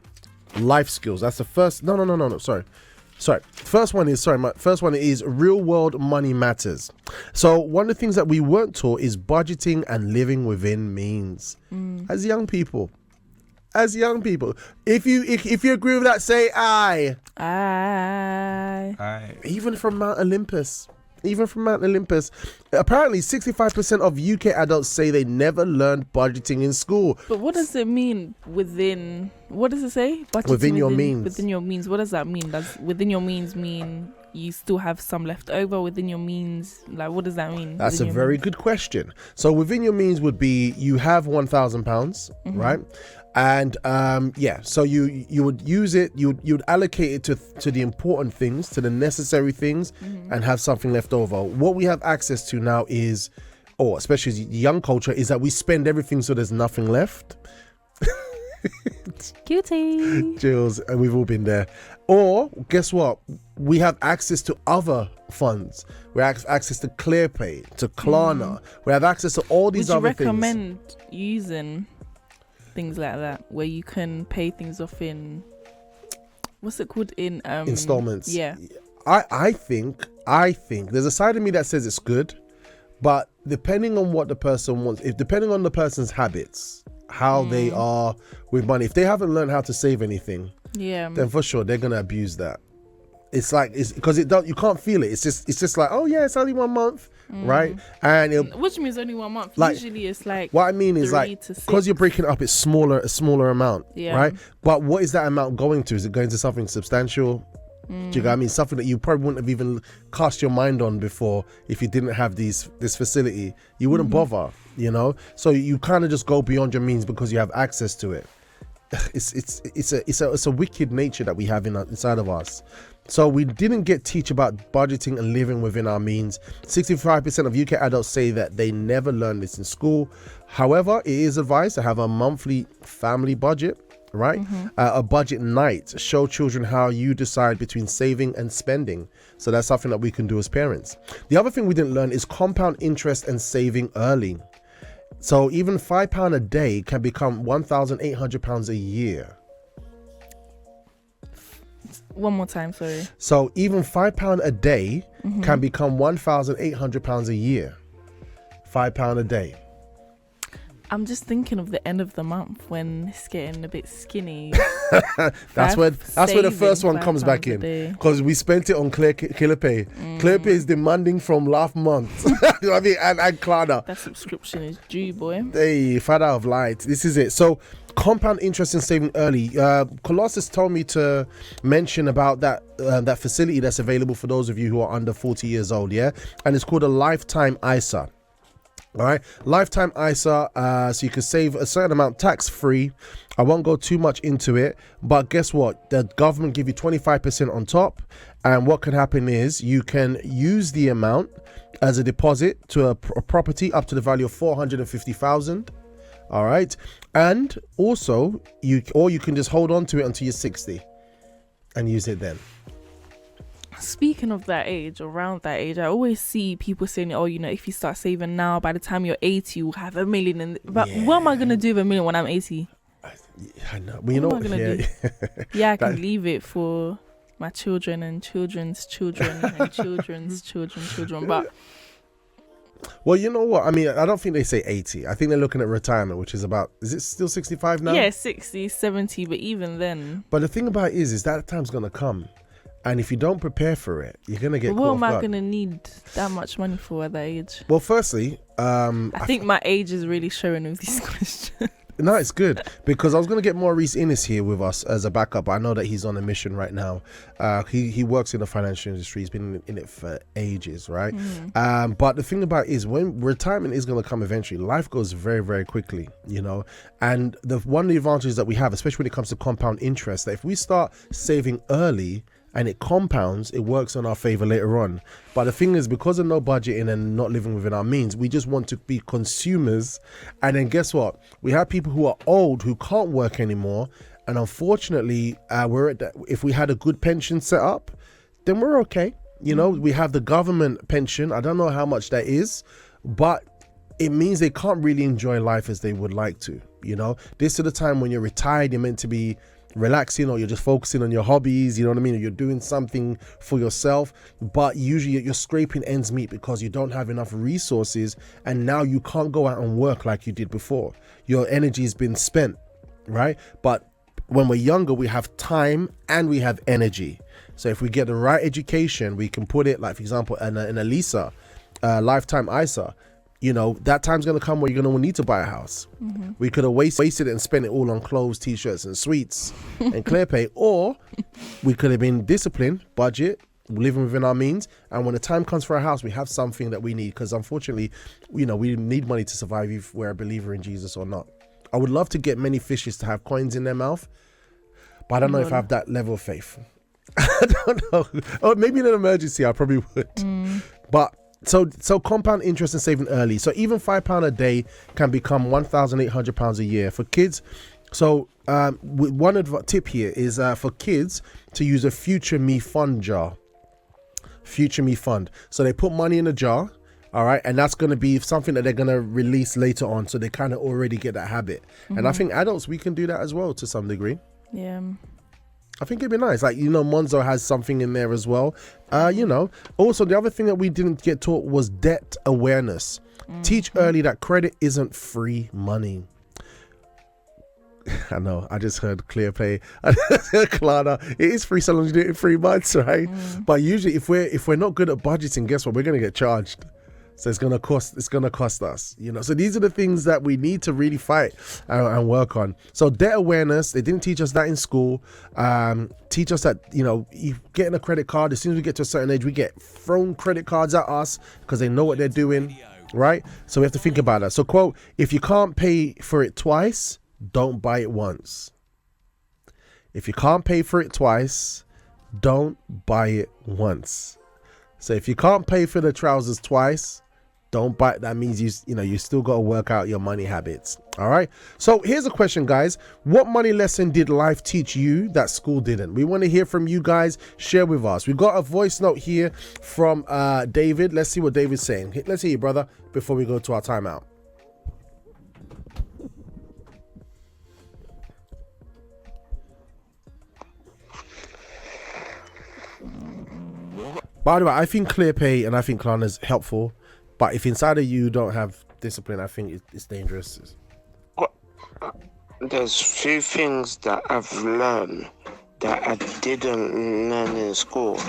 Life skills. That's the first. No. Sorry. My first one is real world money matters. So one of the things that we weren't taught is budgeting and living within means. As young people. If you agree with that, say aye. Even from Mount Olympus. Apparently 65% of UK adults say they never learned budgeting in school. But what does it mean within? What does it say? Budgeting Within your means. Within your means. What does that mean? Does within your means mean you still have some left over within your means? Like, what does that mean? That's a within your very means? good question. So within your means would be you have £1,000, right? And so you would use it, you'd allocate it to the important things, to the necessary things, and have something left over. What we have access to now is, or especially the young culture, is that we spend everything so there's nothing left. Cutie. Jills, and we've all been there. Or guess what? We have access to other funds. We have access to ClearPay, to Klarna. We have access to all these Would you other things. recommend using things like that where you can pay things off in, what's it called, in Installments? Yeah. I think there's a side of me that says it's good, but depending on what the person wants, depending on the person's habits, how they are with money, if they haven't learned how to save anything, then for sure they're gonna abuse that. It's like, it's because you can't feel it. It's just like, oh yeah, it's only 1 month, right? And which means only 1 month. Like, usually it's like, what I mean is, 3 like, to 6. because you're breaking it up, it's a smaller amount, Yeah. right? But what is that amount going to? Is it going to something substantial? Do you know what I mean? Something that you probably wouldn't have even cast your mind on before if you didn't have this facility. You wouldn't bother, you know? So you kind of just go beyond your means because you have access to it. It's a wicked nature that we have inside of us. So we didn't teach about budgeting and living within our means. 65% of UK adults say that they never learned this in school. However, it is advised to have a monthly family budget, right? A budget night. Show children how you decide between saving and spending. So that's something that we can do as parents. The other thing we didn't learn is compound interest and saving early. So even £5 a day can become £1,800 a year. One more time, sorry. So even £5 a day can become £1,800 a year. £5 a day. I'm just thinking of the end of the month when it's getting a bit skinny. That's where the first one comes back in, because we spent it on Clear Pay. Clear Pay is demanding from last month. You know what I mean? And Klarna. That subscription is due, boy. Hey, father of light. This is it. So compound interest and saving early. Colossus told me to mention about that facility that's available for those of you who are under 40 years old. Yeah, and it's called a lifetime ISA. All right, lifetime ISA, so you can save a certain amount tax-free. I won't go too much into it, but guess what? The government give you 25% on top, and what can happen is you can use the amount as a deposit to a property up to the value of 450,000. All right, and also you can just hold on to it until you're 60 and use it then. Speaking of that age, around that age, I always see people saying, oh, you know, if you start saving now, by the time you're 80, you'll have $1 million. But what am I going to do with $1 million when I'm 80? I know. Well, you know what am I going to do? Yeah, I can leave it for my children and children's children and children's children. But well, you know what? I mean, I don't think they say 80. I think they're looking at retirement, which is about, is it still 65 now? Yeah, 60, 70, but even then. But the thing about it is that time's going to come. And if you don't prepare for it, you're going to get caught what off am I guard. going to need that much money for at that age? Well, firstly, I think my age is really showing with these questions. No, it's good, because I was going to get Maurice Innes here with us as a backup. I know that he's on a mission right now. He works in the financial industry. He's been in it for ages, right? But the thing about it is, when retirement is going to come eventually, life goes very, very quickly, you know. And one of the advantages that we have, especially when it comes to compound interest, that if we start saving early and it compounds, it works on our favor later on. But the thing is, because of no budgeting and not living within our means, we just want to be consumers. And then guess what? We have people who are old who can't work anymore. And unfortunately, if we had a good pension set up, then we're okay. You know, we have the government pension. I don't know how much that is, but it means they can't really enjoy life as they would like to. You know, this is the time when you're retired, you're meant to be relaxing, or you're just focusing on your hobbies, you know what I mean, or you're doing something for yourself, but usually you're scraping ends meet because you don't have enough resources, and now you can't go out and work like you did before. Your energy has been spent, right? But when we're younger, we have time and we have energy. So if we get the right education, we can put it, like, for example, in a LISA, lifetime ISA, you know, that time's going to come where you're going to need to buy a house. We could have wasted it and spent it all on clothes, t-shirts and sweets and Clear Pay, or we could have been disciplined, budget, living within our means, and when the time comes for a house, we have something that we need, because unfortunately, you know, we need money to survive if we're a believer in Jesus or not. I would love to get many fishes to have coins in their mouth, but I don't know if I have that level of faith. I don't know. Or maybe in an emergency, I probably would. But so compound interest and saving early. So even £5 a day can become £1,800 a year for kids. So one tip here is for kids to use a Future Me Fund jar. Future Me Fund. So they put money in a jar, all right, and that's going to be something that they're going to release later on. So they kind of already get that habit. And I think adults, we can do that as well to some degree. Yeah. I think it'd be nice. Like, you know, Monzo has something in there as well. You know, also the other thing that we didn't get taught was debt awareness. Teach early that credit isn't free money. I know, I just heard Clear Pay. I just heard Klarna. It is free so long as you do it in 3 months, right? But usually if we're not good at budgeting, guess what? We're gonna get charged. So it's gonna cost us, you know. So these are the things that we need to really fight and work on. So debt awareness, they didn't teach us that in school. Teach us that, you know, you getting a credit card, as soon as we get to a certain age, we get thrown credit cards at us because they know what they're doing, right? So we have to think about that. So quote, if you can't pay for it twice, don't buy it once. If you can't pay for it twice, don't buy it once. So if you can't pay for the trousers twice, don't buy it. That means you still got to work out your money habits. All right. So here's a question, guys. What money lesson did life teach you that school didn't? We want to hear from you guys. Share with us. We've got a voice note here from David. Let's see what David's saying. Let's hear you, brother, before we go to our timeout. By the way, I think Clear Pay and I think Klarna is helpful, but if inside of you don't have discipline, I think it's dangerous. there's few things that I've learned that I didn't learn in school,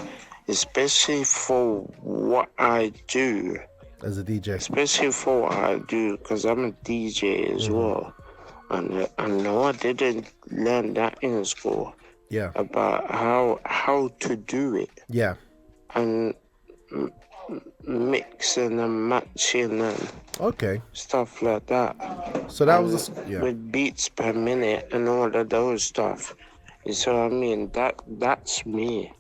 especially for what I do. As a DJ. Especially for what I do, because I'm a DJ as well. And I know I didn't learn that in school. Yeah. About how to do it. Yeah. And mixing and matching and stuff like that. So that was with beats per minute and all of those stuff. You see what I mean? That's me.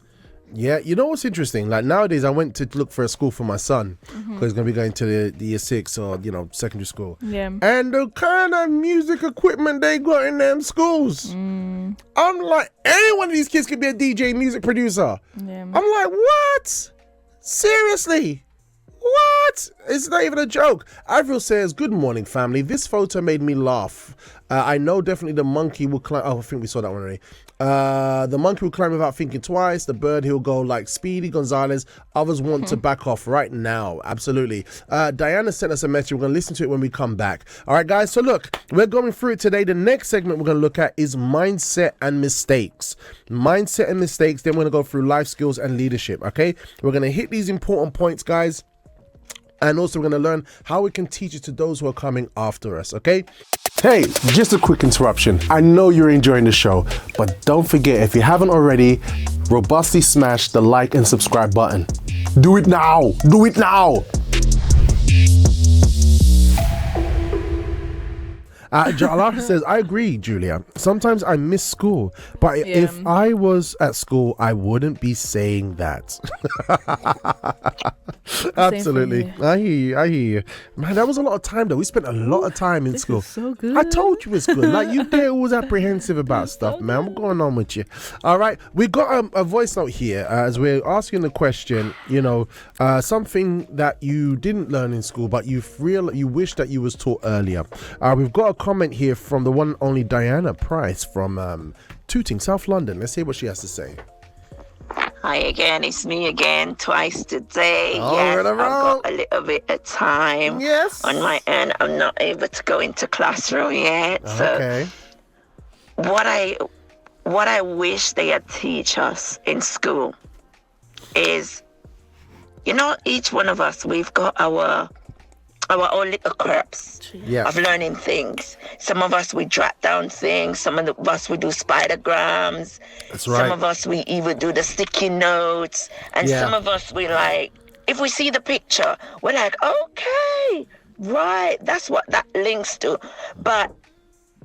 Yeah, you know what's interesting? Like nowadays, I went to look for a school for my son because he's gonna be going to the year 6 or secondary school. Yeah. And the kind of music equipment they got in them schools, I'm like, any one of these kids could be a DJ, music producer. Yeah. I'm like, what? Seriously? What? It's not even a joke. Avril says, good morning, family. This photo made me laugh. I know definitely the monkey will climb. Oh, I think we saw that one already. The monkey will climb without thinking twice. The bird, he'll go like Speedy Gonzalez. Others want to back off right now. Absolutely. Diana sent us a message. We're going to listen to it when we come back. All right, guys. So look, we're going through it today. The next segment we're going to look at is mindset and mistakes. Mindset and mistakes. Then we're going to go through life skills and leadership. Okay. We're going to hit these important points, guys. And also we're going to learn how we can teach it to those who are coming after us, okay? Hey, just a quick interruption. I know you're enjoying the show, but don't forget, if you haven't already, robustly smash the like and subscribe button. Do it now! Do it now! Jalar says, I agree, Julia. Sometimes I miss school, but if I was at school, I wouldn't be saying that. Absolutely. I hear you. Man, that was a lot of time though. We spent a lot of time in school. So good. I told you it's good. Like you there always apprehensive about stuff, man. What's going on with you? All right. We got a voice note here as we're asking the question, something that you didn't learn in school, but you wish that you was taught earlier. We've got a comment here from the one and only Diana Price from Tooting, South London. Let's hear what she has to say. Hi again, it's me again, twice today. Oh, yes, right I've got a little bit of time on my end. I'm not able to go into classroom yet. Okay. So what I wish they had teach us in school is, each one of us, we've got our own little crafts of learning things. Some of us, we jot down things. Some of us, we do spidergrams. That's right. Some of us, we even do the sticky notes. And some of us, we like, if we see the picture, we're like, okay, right, that's what that links to. But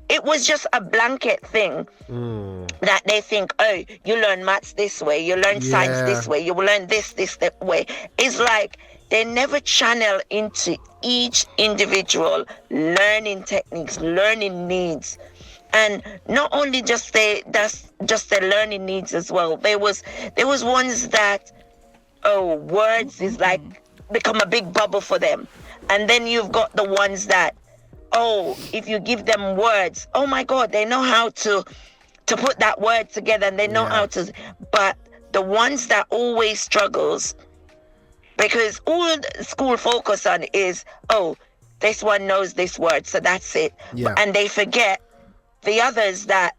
it was just a blanket thing that they think, oh, you learn maths this way, you learn science this way, you will learn this that way. It's like they never channel into each individual learning techniques, learning needs. And not only just their learning needs as well. There was ones that, words is like become a big bubble for them. And then you've got the ones that, if you give them words, oh my God, they know how to put that word together and they know how to. But the ones that always struggles, because all school focus on is, this one knows this word, so that's it. Yeah. And they forget the others that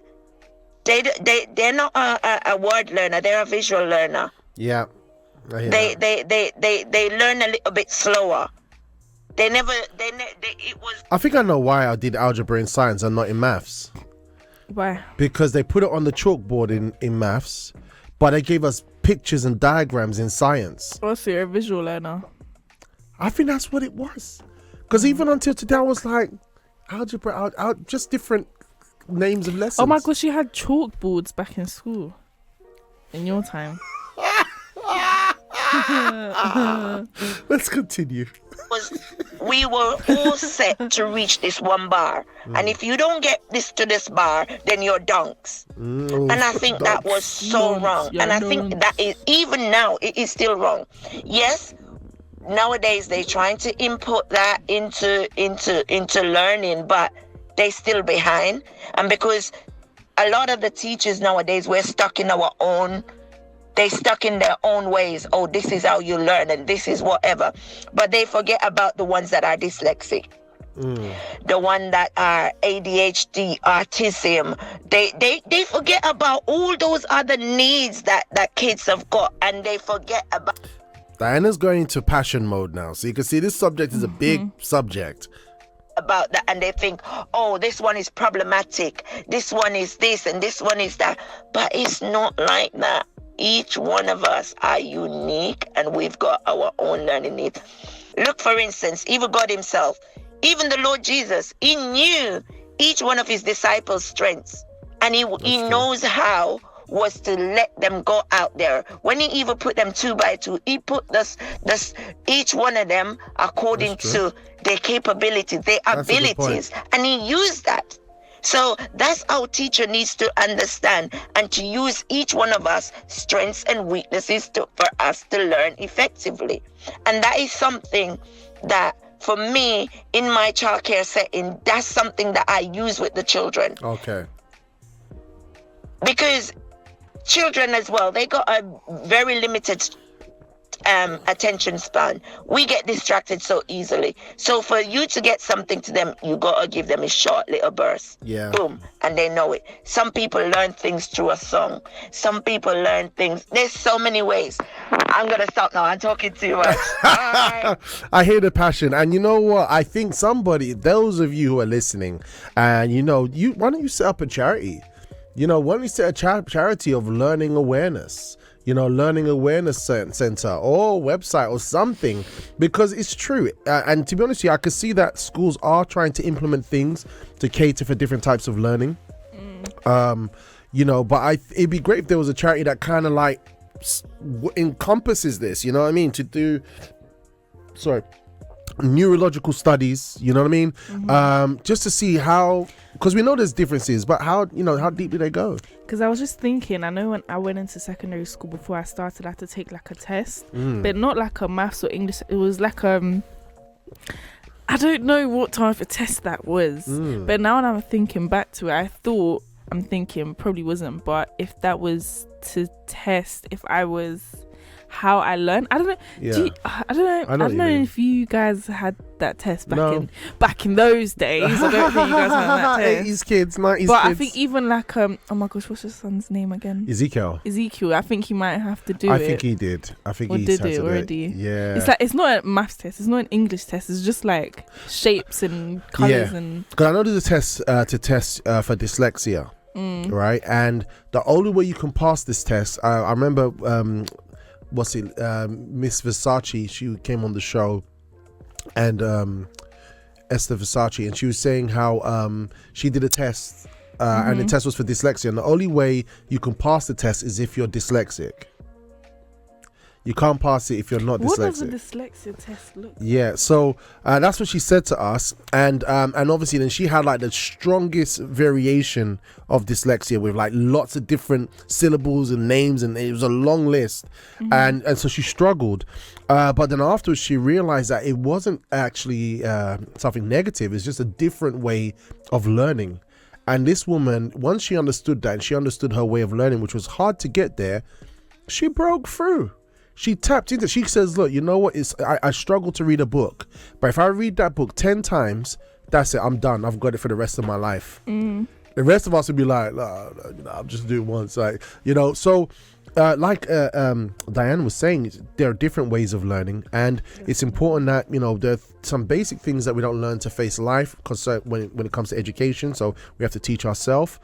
they're not a word learner, they're a visual learner. Yeah. They learn a little bit slower. I think I know why I did algebra in science and not in maths. Why? Because they put it on the chalkboard in maths, but they gave us pictures and diagrams in science. Oh, so you're a visual learner. I think that's what it was. Because even until today, I was like, algebra, just different names of lessons. Oh my gosh, you had chalkboards back in school. In your time. Let's continue. We were all set to reach this one bar. And if you don't get this to this bar, then you're dunks. And I think that was so wrong. And I think that is, even now, it is still wrong. Yes, nowadays they're trying to input that into learning, but they're still behind. And because a lot of the teachers nowadays, we're stuck in our own. They stuck in their own ways. Oh, this is how you learn and this is whatever. But they forget about the ones that are dyslexic. the one that are ADHD, autism, they forget about all those other needs that kids have got, and they forget about. Diana's going into passion mode now, so you can see this subject is a big subject. About that, and they think, oh, this one is problematic, this one is this, and this one is that. But it's not like that. Each one of us are unique, and we've got our own learning needs. Look, for instance, even God himself, even the Lord Jesus, he knew each one of his disciples' strengths, and he knows how was to let them go out there. When he even put them 2 by 2, he put this each one of them according to their capability, their abilities, and he used that. So that's how teacher needs to understand and to use each one of us strengths and weaknesses for us to learn effectively. And that is something that, for me, in my childcare setting, that's something that I use with the children. Okay. Because children as well, they got a very limited attention span. We get distracted so easily. So for you to get something to them, you gotta give them a short little burst. Yeah. Boom, and they know it. Some people learn things through a song. Some people learn things. There's so many ways. I'm gonna stop now. I'm talking too much. Bye. I hear the passion, and you know what? I think those of you who are listening, and why don't you set up a charity? Why don't you set a charity of learning awareness? Learning awareness center or website or something, because it's true. And to be honest with you, I can see that schools are trying to implement things to cater for different types of learning. But it'd be great if there was a charity that kind of like encompasses this, you know what I mean? To do, neurological studies, you know what I mean? Just to see how, because we know there's differences, but how deep do they go? Because I was just thinking, I know when I went into secondary school, before I started, I had to take like a test, but not like a maths or English. It was like I don't know what type of test that was, but now when I'm thinking back to it, I'm thinking probably wasn't, but if that was to test if I was how I learned, I don't know. Yeah. I don't know if you guys had that test back in those days. I don't think you guys had that test. 80s kids, 90s kids. But I think even like oh my gosh, what's your son's name again? Ezekiel. I think he might have to do it. I think he did. I think he did it already. Yeah. It's like, it's not a maths test. It's not an English test. It's just like shapes and colors and. Because I know there's a test to test for dyslexia, right? And the only way you can pass this test, I remember. Miss Versace, she came on the show, and Esther Versace, and she was saying how she did a test and the test was for dyslexia, and the only way you can pass the test is if you're dyslexic. You can't pass it if you're not dyslexic. What does a dyslexia test look like? Yeah, so that's what she said to us, and obviously then she had like the strongest variation of dyslexia with like lots of different syllables and names, and it was a long list, and so she struggled, but then afterwards she realized that it wasn't actually something negative. It's just a different way of learning. And this woman, once she understood that and she understood her way of learning, which was hard to get there, she broke through. She tapped into. She says, "Look, you know what? I struggle to read a book, but if I read that book 10 times, that's it. I'm done. I've got it for the rest of my life." The rest of us would be like, "I'll just do it once." Like, So, Diane was saying, there are different ways of learning, and it's important that there are some basic things that we don't learn to face life, because when it comes to education, so we have to teach ourselves.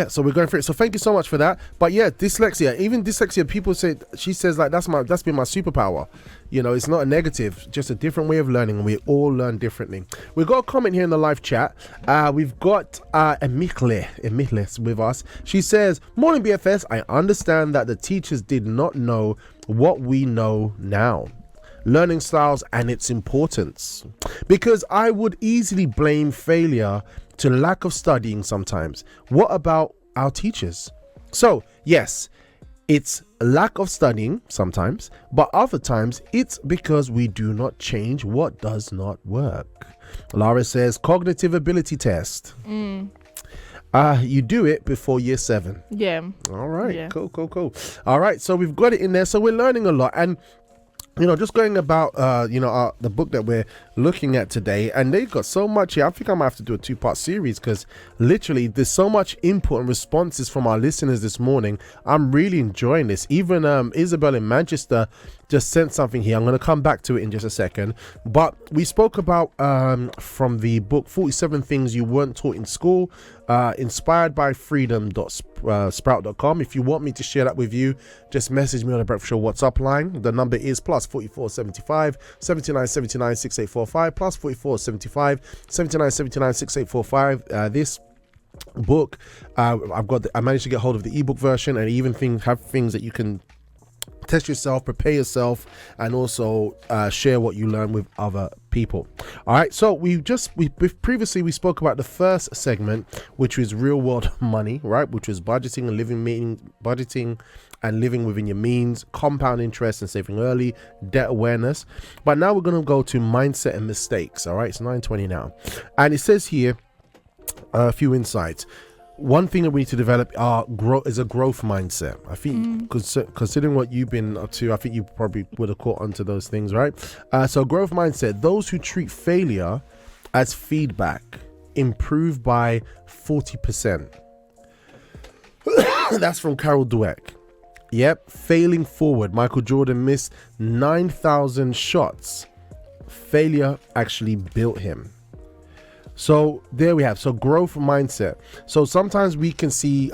So we're going for it. So thank you so much for that. But yeah, dyslexia, people say, she says like that's been my superpower. It's not a negative, just a different way of learning, and we all learn differently. We've got a comment here in the live chat. We've got Emihle with us. She says, "Morning BFS, I understand that the teachers did not know what we know now. Learning styles and its importance. Because I would easily blame failure to lack of studying sometimes. What about our teachers?" So yes, it's lack of studying sometimes, but other times it's because we do not change what does not work. Lara says, cognitive ability test. You do it before year 7. Yeah. All right. Yeah. Cool. All right, so we've got it in there. So we're learning a lot, and just going about, the book that we're looking at today, and they've got so much here. I think I might have to do a 2-part series because literally there's so much input and responses from our listeners this morning. I'm really enjoying this. Even Isabel in Manchester just sent something here. I'm going to come back to it in just a second. But we spoke about from the book 47 Things You Weren't Taught in School, inspired by freedom.sprout.com. If you want me to share that with you, just message me on the Breakfast Show WhatsApp line. The number is +44 75 79 79 6845, +44 75 79 79 6845. This book, I managed to get hold of the ebook version, and even have things that you can test yourself, prepare yourself, and also share what you learn with other people. All right, so previously we spoke about the first segment, which was real world money, right, which was budgeting and living within your means, compound interest and saving early, debt awareness. But now we're going to go to mindset and mistakes. All right, it's 9:20 now, and it says here a few insights. One thing that we need to develop is a growth mindset. I think considering what you've been up to, I think you probably would have caught onto those things, right? So growth mindset, those who treat failure as feedback improve by 40%. That's from Carol Dweck. Yep, failing forward. Michael Jordan missed 9,000 shots. Failure actually built him. So there we have. So growth mindset. So sometimes we can see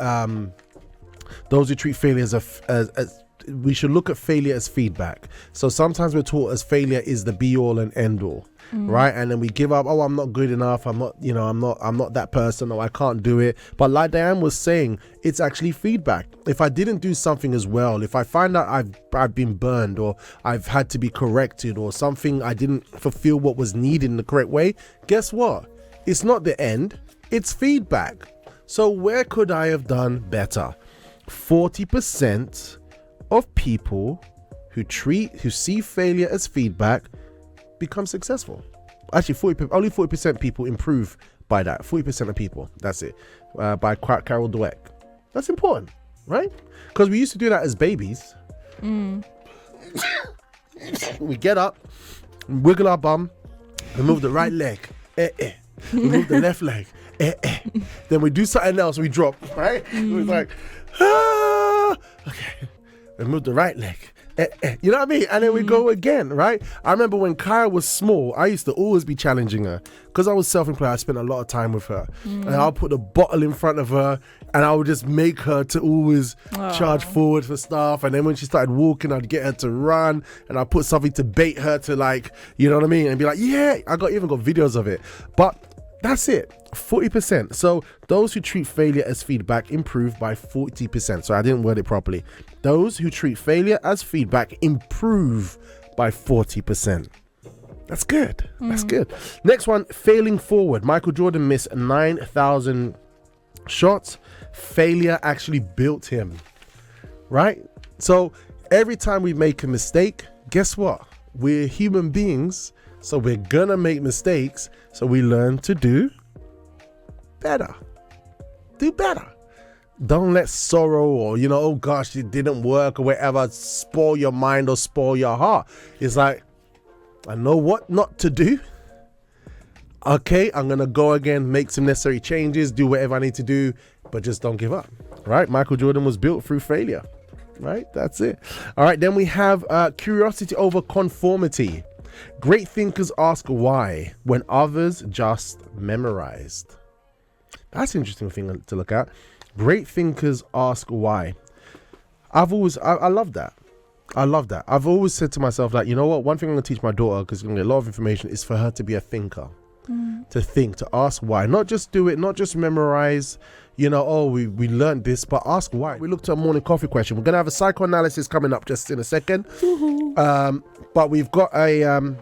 those who treat failure as we should look at failure as feedback. So sometimes we're taught as failure is the be all and end all, right? And then we give up. Oh, I'm not good enough. I'm not that person, or I can't do it. But like Diane was saying, it's actually feedback. If I didn't do something as well, if I find out I've been burned, or I've had to be corrected, or something I didn't fulfill what was needed in the correct way, guess what? It's not the end, it's feedback. So where could I have done better? 40% of people who see failure as feedback become successful. Actually, only 40% people improve by that. 40% of people, that's it. By Carol Dweck. That's important, right? Because we used to do that as babies. We get up, wiggle our bum, and move the right leg. We move the left leg. Then we do something else, we drop, right? It was like, okay. We move the right leg. You know what I mean? And then we go again, right? I remember when Kaya was small, I used to always be challenging her. Because I was self-employed, I spent a lot of time with her. And I'll put a bottle in front of her, and I would just make her to always charge forward for stuff. And then when she started walking, I'd get her to run, and I'd put something to bait her to, like, you know what I mean? And be like, yeah, I even got videos of it. But that's it, 40%. So those who treat failure as feedback improve by 40%. So I didn't word it properly. Those who treat failure as feedback improve by 40%. That's good. That's good. Next one, failing forward. Michael Jordan missed 9,000 shots. Failure actually built him, right? So every time we make a mistake, guess what? We're human beings. So we're gonna make mistakes, so we learn to do better. Do better. Don't let sorrow or, oh gosh, it didn't work or whatever, spoil your mind or spoil your heart. It's like, I know what not to do. Okay, I'm gonna go again, make some necessary changes, do whatever I need to do, but just don't give up, right? Michael Jordan was built through failure, right? That's it. All right, then we have curiosity over conformity. Great thinkers ask why when others just memorized. That's an interesting thing to look at. Great thinkers ask why. I love that. I love that. I've always said to myself that, you know what, one thing I'm going to teach my daughter, because I'm going to get a lot of information, is for her to be a thinker. To think, to ask why. Not just do it, not just memorize, we learned this, but ask why. We looked at a morning coffee question. We're going to have a psychoanalysis coming up just in a second. But we've got we had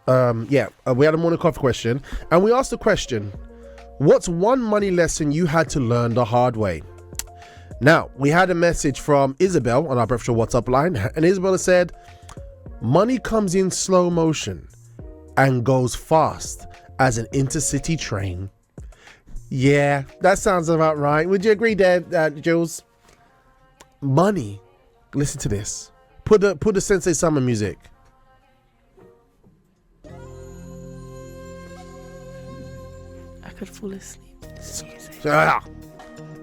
a morning coffee question, and we asked the question, what's one money lesson you had to learn the hard way? Now, we had a message from Isabel on our Breakfast Show WhatsApp line, and Isabel said, money comes in slow motion and goes fast as an intercity train. Yeah, that sounds about right. Would you agree there, Jules? Money, listen to this, Put the Sensei Summer music. I could fall asleep.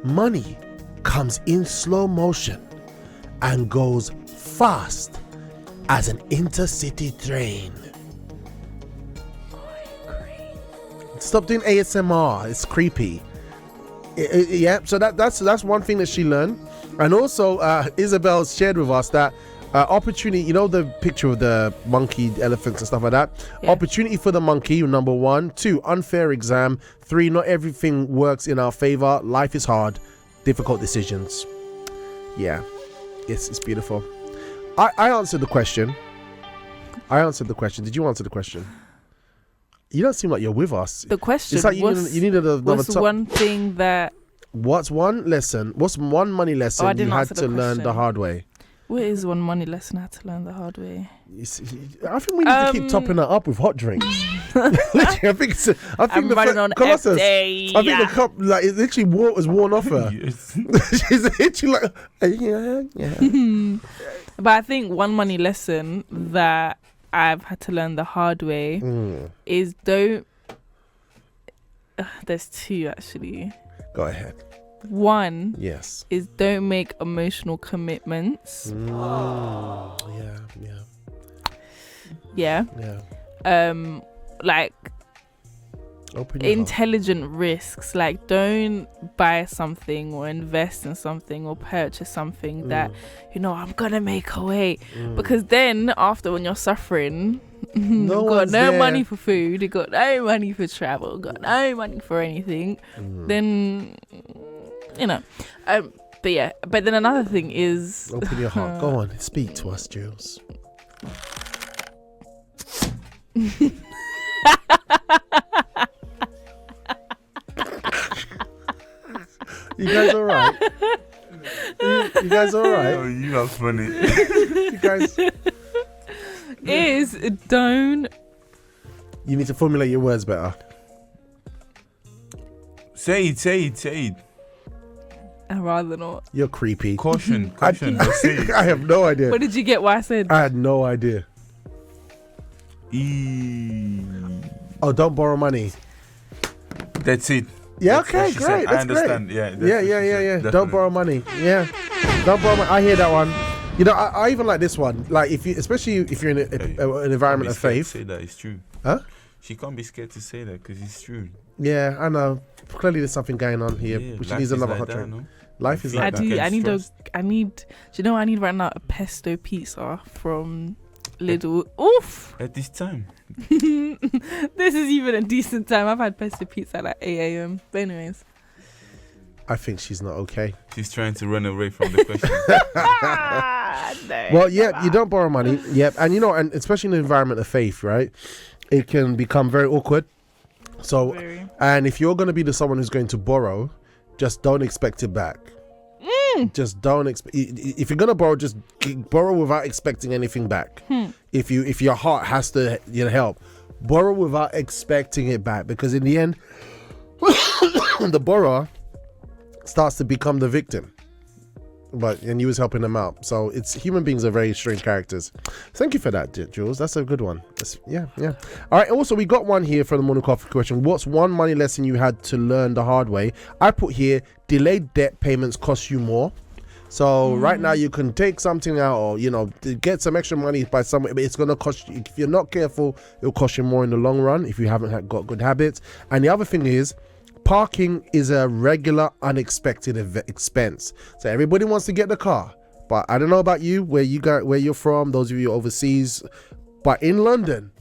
Money comes in slow motion and goes fast as an intercity train. Stop doing ASMR. It's creepy. Yeah, so that's one thing that she learned. And also Isabel shared with us that opportunity, you know, the picture of the monkey, elephants and stuff like that. Yeah. Opportunity for the monkey, number 1. 2, unfair exam. 3, not everything works in our favor. Life is hard. Difficult decisions. Yeah, it's beautiful. I answered the question. Did you answer the question? You don't seem like you're with us. The question it's like you needed another what's one thing that... What's one money lesson you had to learn the hard way? What is one money lesson I had to learn the hard way? I think we need to keep topping that up with hot drinks. I think I'm running on Colossus, FD, I think the cup, like, it literally was worn off her. She's literally like, yeah. But I think one money lesson that I've had to learn the hard way is don't... there's 2 actually. Go ahead. 1 yes is don't make emotional commitments. Yeah. Like open your intelligent risks. Like don't buy something or invest in something or purchase something that I'm gonna make away, because then after, when you're suffering, you got no money for food, you got no money for travel, got no money for anything, then but then another thing is open your heart. Go on, speak to us, Jules. You guys all right? You guys all right? Oh, you are funny. You guys... is don't... You need to formulate your words better. Say it. I'd rather not. You're creepy. Caution. But say it. I have no idea. What did you get what I said? I had no idea. Oh, don't borrow money. That's it. Yeah, That's okay, what she great. said. That's I understand. great. Yeah. That's what she said. Don't Definitely. borrow money. Yeah. Don't borrow money. I hear that one. You know, I even like this one. Like, especially if you're in an environment of faith. Say that it's true. Huh? She can't be scared to say that because it's true. Yeah, I know. Clearly, there's something going on here. Yeah, She needs another hot that, drink. no? Life is like that. I need. Do you know what I need right now? A pesto pizza from Lidl. Oof. At this time. This is even a decent time. I've had pesto pizza at like 8 a.m. But anyways. I think she's not okay. She's trying to run away from the question. Well, yeah, you don't borrow money. Yep. And and especially in the environment of faith, right? It can become very awkward. So, and if you're going to be the someone who's going to borrow, just don't expect it back. Just don't expect. If you're going to borrow, just borrow without expecting anything back. If your heart has to help, borrow without expecting it back, because in the end, the borrower starts to become the victim. And you was helping them out. So human beings are very strange characters. Thank you for that, Jules. That's a good one. Yeah. All right. Also, we got one here for the morning coffee question. What's one money lesson you had to learn the hard way? I put here, delayed debt payments cost you more. So right now you can take something out, or get some extra money by somewhere, but it's gonna cost you. If you're not careful, it'll cost you more in the long run if you haven't got good habits. And the other thing is, parking is a regular unexpected expense. So everybody wants to get the car, but I don't know about you, where you're from, those of you overseas, but in London,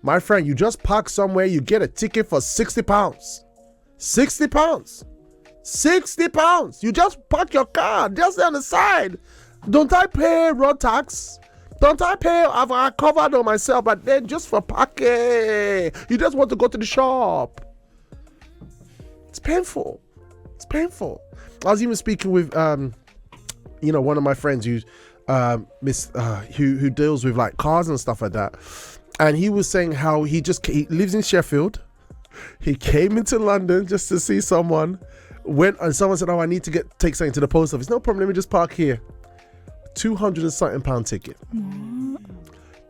my friend, you just park somewhere, you get a ticket for £60. £60. You just park your car just on the side. Don't I pay road tax? Don't I pay? I covered on myself, but then just for parking, you just want to go to the shop. It's painful. I was even speaking with one of my friends who deals with like cars and stuff like that, and he was saying how he lives in Sheffield. He came into London just to see someone. Went and someone said, "Oh, I need to take something to the post office." No problem. Let me just park here. £200 and something ticket.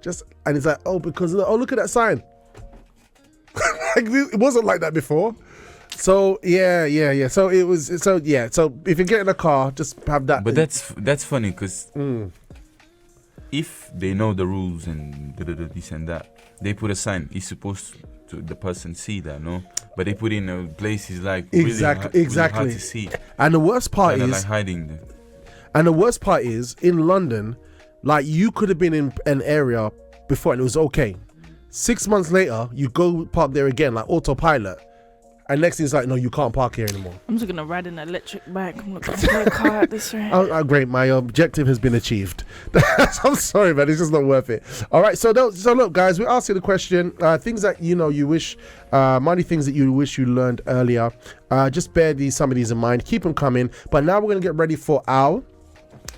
Just, and it's like, oh, because look at that sign. Like, it wasn't like that before. So yeah. So it was. So yeah. So if you get in a car, just have that. But that's funny because if they know the rules and this and that, they put a sign. It's supposed to the person see that, no? But they put in places like exactly. Really hard to see. And the worst part is like hiding them. And the worst part is in London, like you could have been in an area before and it was okay. 6 months later, you go park there again, like autopilot. And next thing is like, no, you can't park here anymore. I'm just gonna ride an electric bike. I'm not gonna get a car at this rate. Oh, great, my objective has been achieved. I'm sorry, man, it's just not worth it. All right, so look, guys, we asked you the question. Things that you wish, money things that you wish you learned earlier. Just bear some of these in mind. Keep them coming. But now we're gonna get ready for our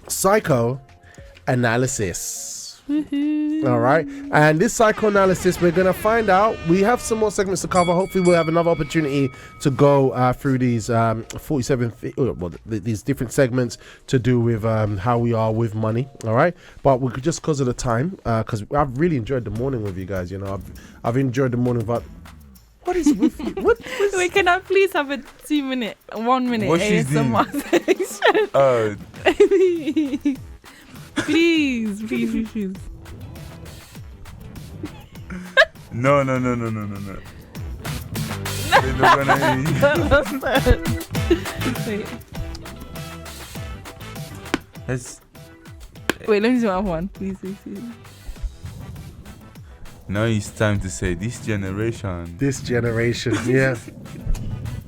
psychoanalysis. All right, and this psychoanalysis, we're gonna find out. We have some more segments to cover. Hopefully we'll have another opportunity to go through these 47 these different segments to do with how we are with money. All right, but we just because of the time, because I've really enjoyed the morning with you guys. I've enjoyed the morning. But what is with you? Wait, can I please have a 1 minute What she's ASMR section? Please. No. They're not gonna hear you. Wait. Wait, let me do one. Please. Now it's time to say this generation. Yeah.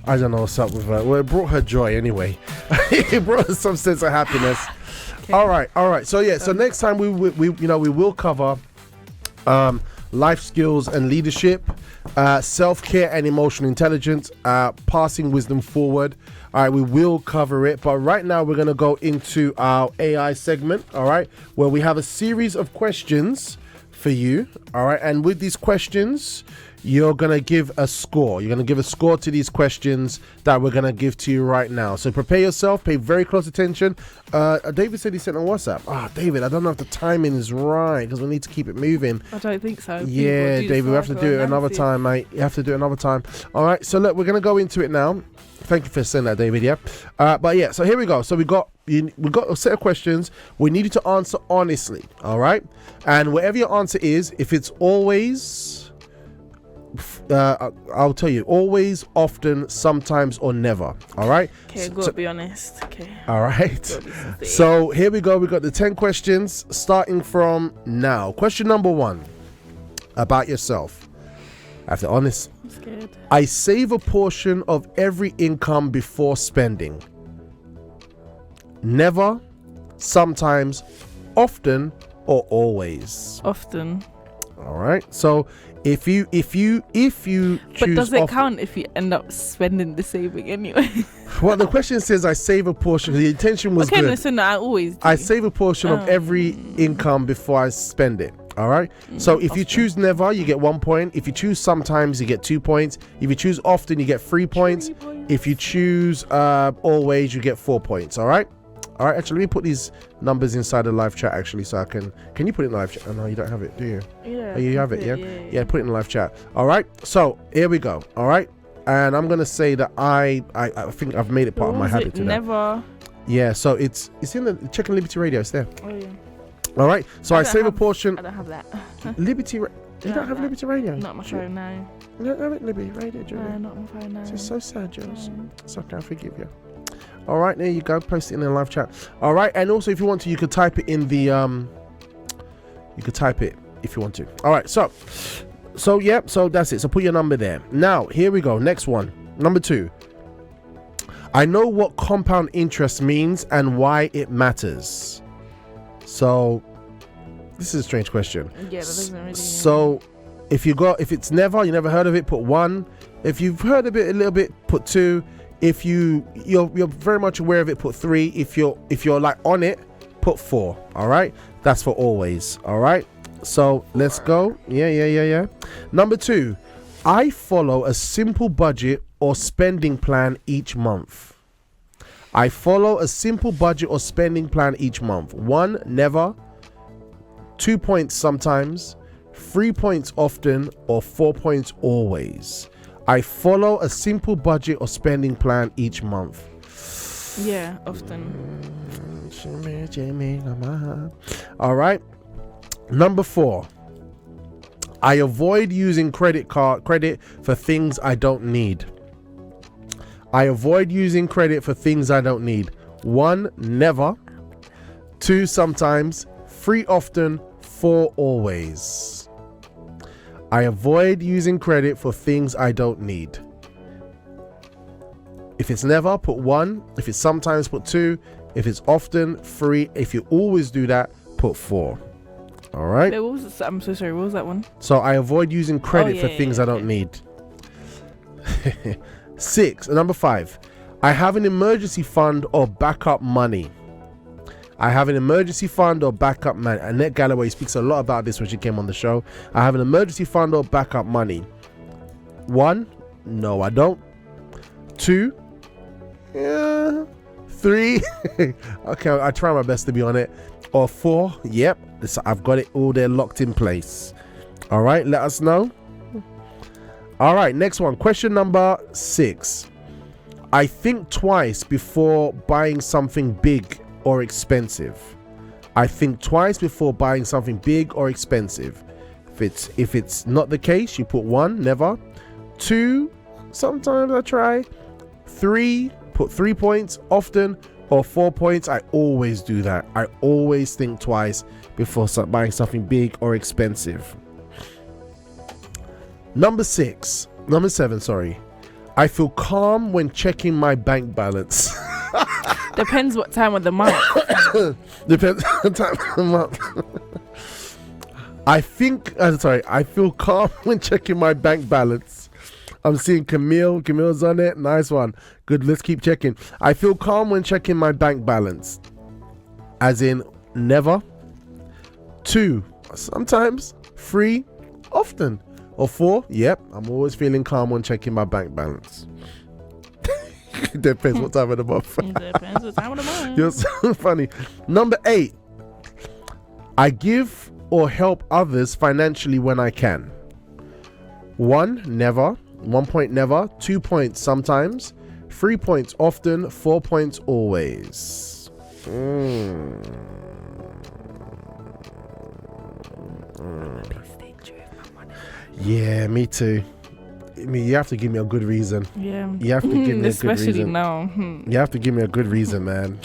I don't know what's up with her. Well, it brought her joy anyway. It brought her some sense of happiness. Okay. All right. So yeah. So next time we will cover life skills and leadership, self-care and emotional intelligence, passing wisdom forward. All right, we will cover it. But right now we're going to go into our AI segment. All right, where we have a series of questions for you. All right, and with these questions, you're going to give a score. You're going to give a score to these questions that we're going to give to you right now. So prepare yourself, pay very close attention. David said he sent on WhatsApp. David, I don't know if the timing is right because we need to keep it moving. I don't think so. Yeah, David, we have to do it another time, mate. You have to do it another time. All right, so look, we're going to go into it now. Thank you for saying that, David, yeah. But yeah, so here we go. So we got a set of questions. We need you to answer honestly, all right? And whatever your answer is, if it's always... I'll tell you, always, often, sometimes, or never. All right. Okay, gotta be honest. Okay. All right. So here we go. We got the 10 questions starting from now. Question number 1 about yourself. I have to be honest. I'm scared. I save a portion of every income before spending. Never, sometimes, often, or always. Often. All right. So if you choose, but does it count if you end up spending the saving anyway? Well, the question says I save a portion. The intention was okay, good. Listen, I always do. I save a portion of every income before I spend it. All right. So if you choose never, you get 1 point. If you choose sometimes, you get 2 points. If you choose often, you get 3 points. If you choose always, you get 4 points. All right. All right, actually, let me put these numbers inside the live chat, actually, so I can you put it in the live chat? Oh, no, you don't have it, do you? Yeah. Oh, you have it, yeah? Yeah, put it in the live chat. All right, so here we go, all right? And I'm going to say that I think I've made it part of my habit today. Never. Yeah, so it's in the Checking Liberty Radio, it's there. Oh, yeah. All right, so I save a portion. I don't have that. Liberty You don't have Liberty Radio? Not my phone now. You don't have it, Liberty Radio, Julie? No, not my phone now. It's just so sad, Jules. It's okay, I forgive you. All right, there you go. Post it in the live chat. All right, and also if you want to, you could type it in the you could type it if you want to. All right, so yeah, so that's it. So put your number there. Now here we go. Next one, number 2. I know what compound interest means and why it matters. So this is a strange question. Yeah, that doesn't really. So if it's never, you never heard of it, put 1. If you've heard of it a little bit, put 2. If you're very much aware of it, put 3. If you're like on it, put 4. All right, that's for always. All right, so let's go. Yeah. Number 2, I follow a simple budget or spending plan each month. I follow a simple budget or spending plan each month. 1, never. 2 points sometimes. 3 points often, or 4 points always. I follow a simple budget or spending plan each month. Yeah, often. All right. Number 4. I avoid using credit for things I don't need. I avoid using credit for things I don't need. 1, never. 2, sometimes. 3, often. 4, always. I avoid using credit for things I don't need. If it's never, put 1. If it's sometimes, put 2. If it's often, 3. If you always do that, put 4. All right. Wait, I'm so sorry. What was that one? So I avoid using credit for things I don't need. 6. Number 5. I have an emergency fund or backup money. I have an emergency fund or backup money. Annette Galloway speaks a lot about this when she came on the show. I have an emergency fund or backup money. 1. No, I don't. 2. Yeah. 3. Okay, I try my best to be on it. Or 4. Yep. I've got it all there locked in place. All right. Let us know. All right. Next one. Question number 6. I think twice before buying something big or expensive. I think twice before buying something big or expensive. If it's not the case, you put 1, never. 2, sometimes I try. 3, put 3 points, often. Or 4 points, I always do that. I always think twice before buying something big or expensive. Number 7, sorry. I feel calm when checking my bank balance. Depends what time of the month. Depends what time of the month. I feel calm when checking my bank balance. I'm seeing Camille. Camille's on it. Nice one. Good. Let's keep checking. I feel calm when checking my bank balance. As in, never. 2, sometimes. 3, often. Or 4, yep. I'm always feeling calm when checking my bank balance. Depends what time of the month. Depends what time of the month. You're so funny. Number 8. I give or help others financially when I can. 1, never. 1 point, never. 2 points, sometimes. 3 points, often. 4 points, always. Yeah, me too. I mean, you have to give me a good reason. Yeah. You have to give me a good reason. Especially now. You have to give me a good reason, man.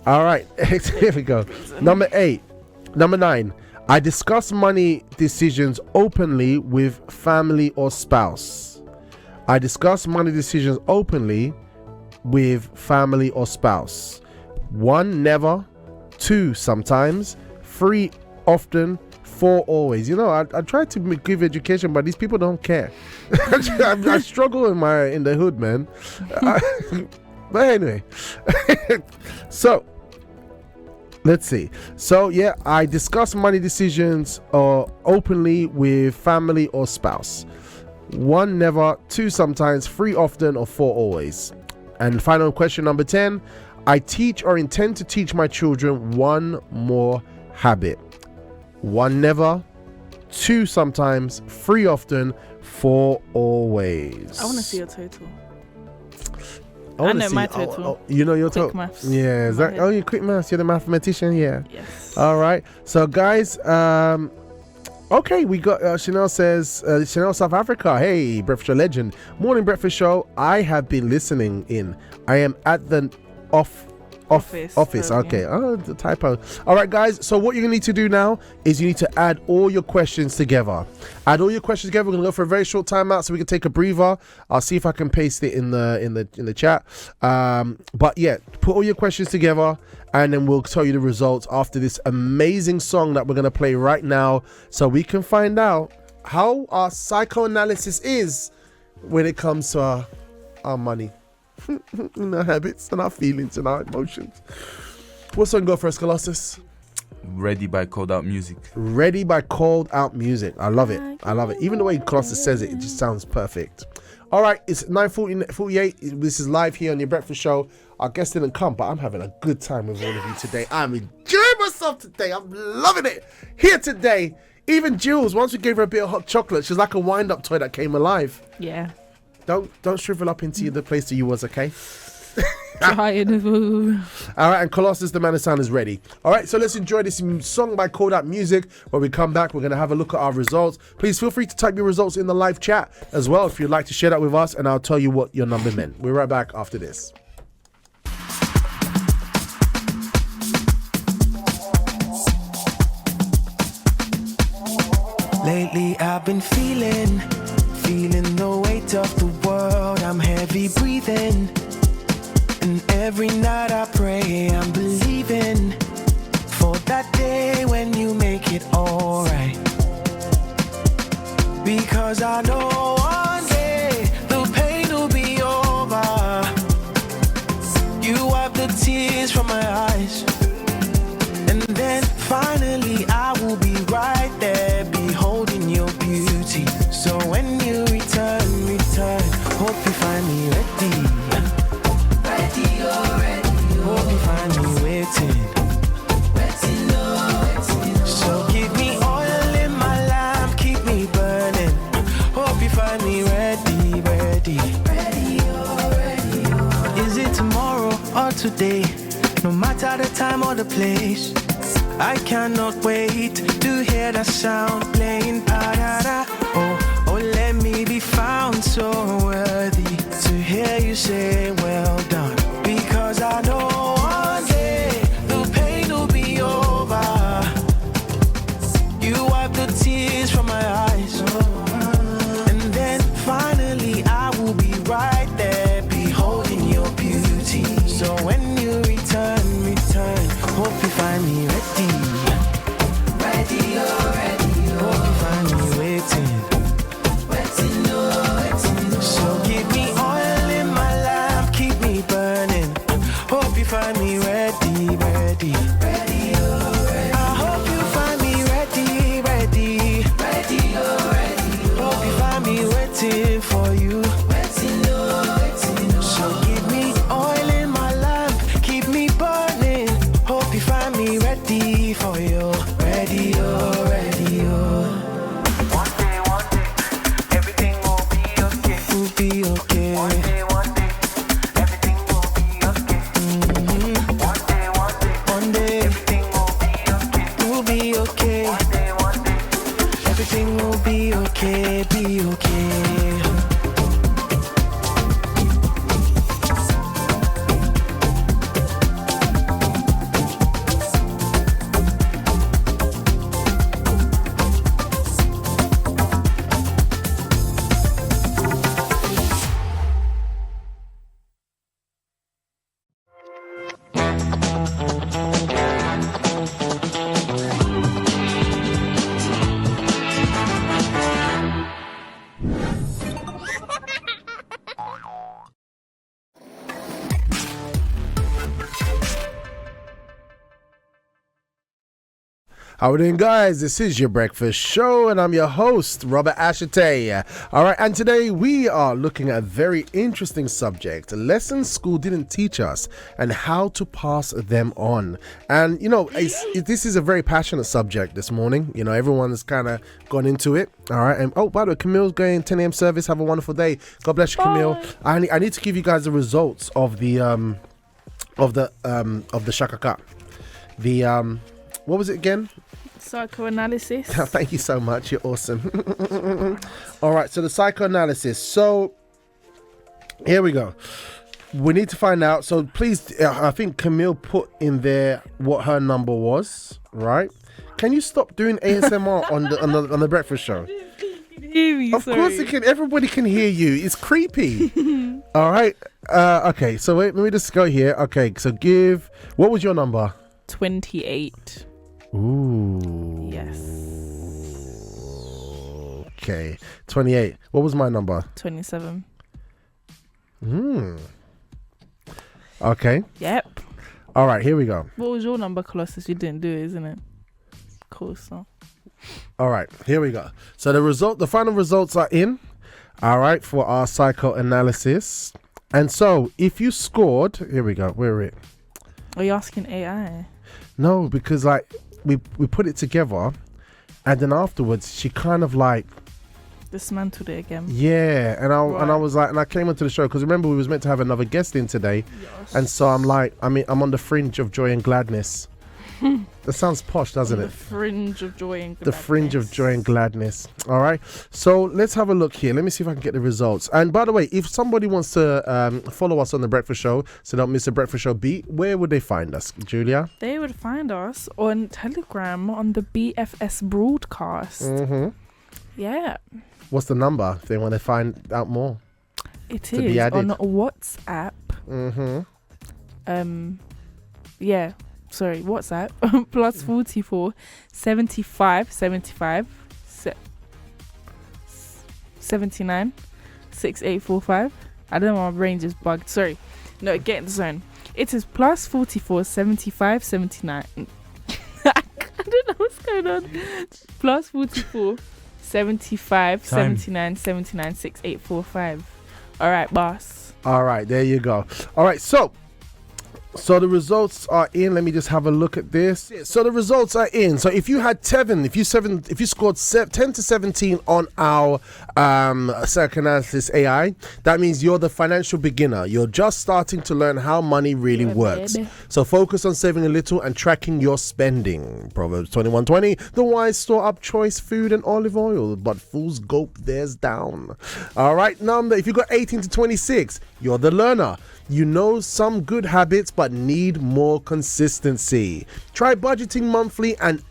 All right. Here we go. Number 8. Number 9. I discuss money decisions openly with family or spouse. I discuss money decisions openly with family or spouse. 1, never. 2, sometimes. 3, often. 4, always. You know, I try to give education, but these people don't care. I struggle in the hood, man. But anyway. So let's see. So yeah, I discuss money decisions openly with family or spouse. 1, never. 2, sometimes. 3, often. Or 4, always. And final question number 10. I teach or intend to teach my children one more habit. 1, never. 2, sometimes. 3, often. 4, always. I want to see your total. I know my total. You know your total? Quick maths. Yeah. Is that, you're quick maths. You're the mathematician. Yeah. Yes. All right. So guys, okay, we got Chanel says, Chanel South Africa. Hey, Breakfast Show legend. Morning Breakfast Show. I have been listening in. I am at the office. Okay. Oh, the typo. All right, guys. So what you're gonna need to do now is you need to add all your questions together. Add all your questions together. We're gonna go for a very short timeout so we can take a breather. I'll see if I can paste it in the chat. But yeah, put all your questions together, and then we'll tell you the results after this amazing song that we're gonna play right now, so we can find out how our psychoanalysis is when it comes to our money. And our habits and our feelings and our emotions. What's on go first, Colossus? Ready by Cold Out Music. Ready by Called Out Music. I love it. I love it. Even the way Colossus says it, it just sounds perfect. All right, it's 9:48. This is live here on your breakfast show. Our guest didn't come, but I'm having a good time with all of you today. I'm enjoying myself today. I'm loving it. Here today, even Jules, once we gave her a bit of hot chocolate, she's like a wind-up toy that came alive. Yeah. Don't shrivel up into the place that you was, okay? Trying to. All right, and Colossus the Man of Sound is ready. All right, so let's enjoy this song by Called Out Music. When we come back, we're going to have a look at our results. Please feel free to type your results in the live chat as well if you'd like to share that with us, and I'll tell you what your number meant. We're right back after this. Lately I've been feeling the weight of the world. I'm heavy breathing, and every night I pray I'm believing for that day when you make it alright. Because I know one day the pain will be over. You wipe the tears from my eyes, and then finally I will be right there beholding your beauty. So when you return, hope you find me ready. Hope you find me waiting. So give me oil in my lamp, keep me burning. Hope you find me ready. Is it tomorrow or today? No matter the time or the place, I cannot wait to hear that sound playing. Oh, let me be found so worthy to hear you say well done. Because I know one day the pain will be over. You wipe the tears from my eyes, and then finally I will be right there beholding your beauty. So when you return, hope you find me ready. Hope you find me waiting. So give me oil in my lamp, keep me burning. Hope you find me ready. I hope you find me ready. Hope you find me waiting for you. So give me oil in my lamp, keep me burning. Hope you find me ready for you. Ready. One day, everything will be okay. One day, everything will be okay. One day, everything will be okay. One day, everything will be okay. How we doing, guys? This is your breakfast show, and I'm your host, Robert Ashitey. All right, and today we are looking at a very interesting subject, lessons school didn't teach us and how to pass them on. And, you know, this is a very passionate subject this morning. You know, everyone's kind of gone into it. All right, and oh, by the way, Camille's going 10 a.m. service. Have a wonderful day. God bless you, Camille. I need to give you guys the results of the Shakaka. What was it again? Psychoanalysis. Thank you so much. You're awesome. All right. So the psychoanalysis. So here we go. We need to find out. So please, I think Camille put in there what her number was. Right? Can you stop doing ASMR on the breakfast show? Hear me, of course it can. Everybody can hear you. It's creepy. All right. Okay. So wait, let me just go here. Okay. So what was your number? 28. Ooh. Yes. Okay. 28. What was my number? 27. Okay. Yep. All right, here we go. What was your number, Colossus? You didn't do it, isn't it? Cool. So All right, here we go. So the final results are in. All right, for our psychoanalysis. And so if you scored, here we go. Where are it? are you asking AI? No, because like we put it together, and then afterwards she kind of like Dismantled it again. yeah, and I Right. was like, and I came onto the show because remember we was meant to have another guest in today, and so I'm like, I'm on the fringe of joy and gladness. That sounds posh, doesn't The it? fringe of joy and The fringe of joy and gladness. All right. So let's have a look here. Let me see if I can get the results. And by the way, if somebody wants to follow us on The Breakfast Show so don't miss The Breakfast Show beat, where would they find us, Julia? They would find us on Telegram on the BFS broadcast. Mm-hmm. Yeah, What's the number if they want to find out more? it To be is added. on WhatsApp. Mm-hmm. Yeah, sorry, WhatsApp plus 44 75 79 6845. I don't know, my brain just bugged. Sorry, no, get in the zone. It is plus 44 75 79. I don't know what's going on. Plus 44 75 Time. 79 6845. All right, boss. All right, there you go. All right, so the results are in. Let me just have a look at this. So the results are in. So if you had if you scored 10 to 17 on our psychoanalysis AI, that means you're the financial beginner. You're just starting to learn how money really works. baby. So focus on saving a little and tracking your spending. Proverbs 21:20. The wise store up choice food and olive oil, but fools gulp theirs down. All right, number. If you got 18 to 26, you're the learner. You know some good habits but need more consistency. Try budgeting monthly and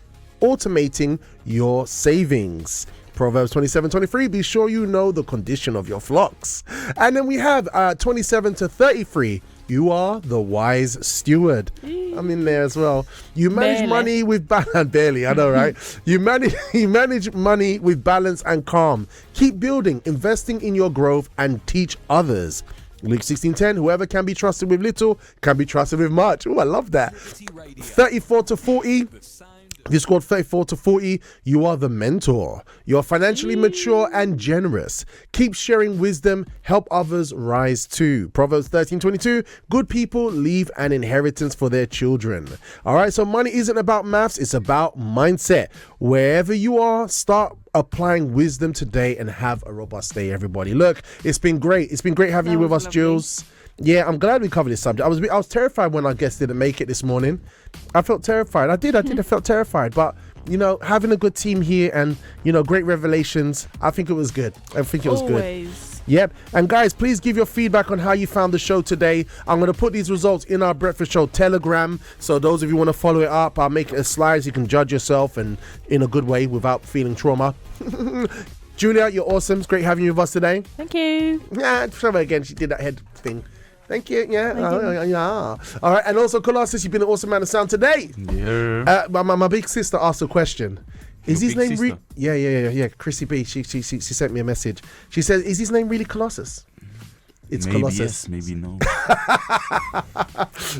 automating your savings. Proverbs 27:23. Be sure you know the condition of your flocks. And then we have 27 to 33. You are the wise steward. I'm in there as well. You manage Barely. money with balance. Barely, I know, right? You manage money with balance and calm. Keep building, investing in your growth, and teach others. Luke 16:10, whoever can be trusted with little can be trusted with much. Oh, I love that. 34 to 40. If you scored 34 to 40, you are the mentor. You're financially mature and generous. Keep sharing wisdom, help others rise too. Proverbs 13:22, good people leave an inheritance for their children. All right, so money isn't about maths, it's about mindset. Wherever you are, start applying wisdom today and have a robust day, everybody. Look, it's been great. It's been great having you with us, lovely. Jules. Yeah, I'm glad we covered this subject. I was terrified when our guest didn't make it this morning. I felt terrified. I felt terrified. But, you know, having a good team here and, you know, great revelations, I think it was good. Good. Always. Yep. And guys, please give your feedback on how you found the show today. I'm going to put these results in our Breakfast Show Telegram. So those of you want to follow it up, I'll make it a slide so you can judge yourself and in a good way without feeling trauma. Julia, you're awesome. It's great having you with us today. Thank you. Yeah, show her again. She did that head thing. Thank you. Yeah. Yeah. All right. And also, Colossus, you've been an awesome man of sound today. Yeah. My big sister asked a question. Is Your his big name sister? Yeah. Chrissy B. She sent me a message. She said, "Is his name really Colossus?" It's Maybe Colossus. yes, maybe no.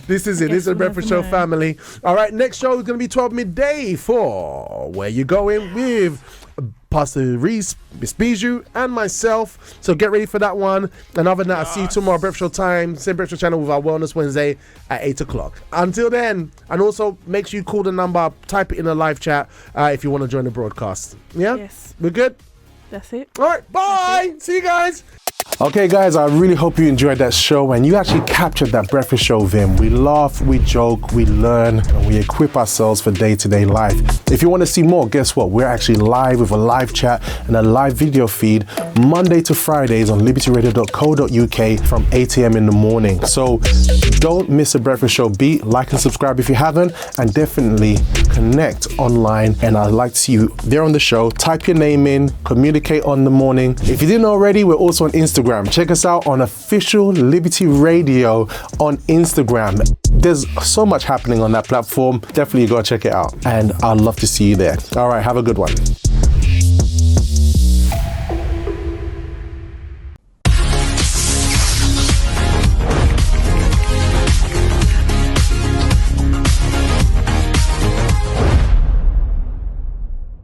This is it. This is the Yes, Breakfast we'll Show never know. family. All right. Next show is going to be 12 midday for Where You Going with Pastor Reese, Miss Bijou, and myself. So get ready for that one. And other than that, I'll see you tomorrow, Breakfast Show time, same Breakfast Show channel with our Wellness Wednesday at 8 o'clock. Until then, and also make sure you call the number, type it in the live chat if you want to join the broadcast. Yeah? Yes. We're good? That's it. All right. Bye. See you guys. Okay, guys, I really hope you enjoyed that show and you actually captured that Breakfast Show Vim. We laugh, we joke, we learn, and we equip ourselves for day-to-day life. If you want to see more, guess what? We're actually live with a live chat and a live video feed Monday to Fridays on libertyradio.co.uk from 8 a.m. in the morning. So don't miss a Breakfast Show beat. Like and subscribe if you haven't, and definitely connect online. And I'd like to see you there on the show. Type your name in, communicate on the morning. If you didn't already, we're also on Instagram. Check us out on Official Liberty Radio on Instagram. There's so much happening on that platform. Definitely go check it out. And I'd love to see you there. All right, have a good one.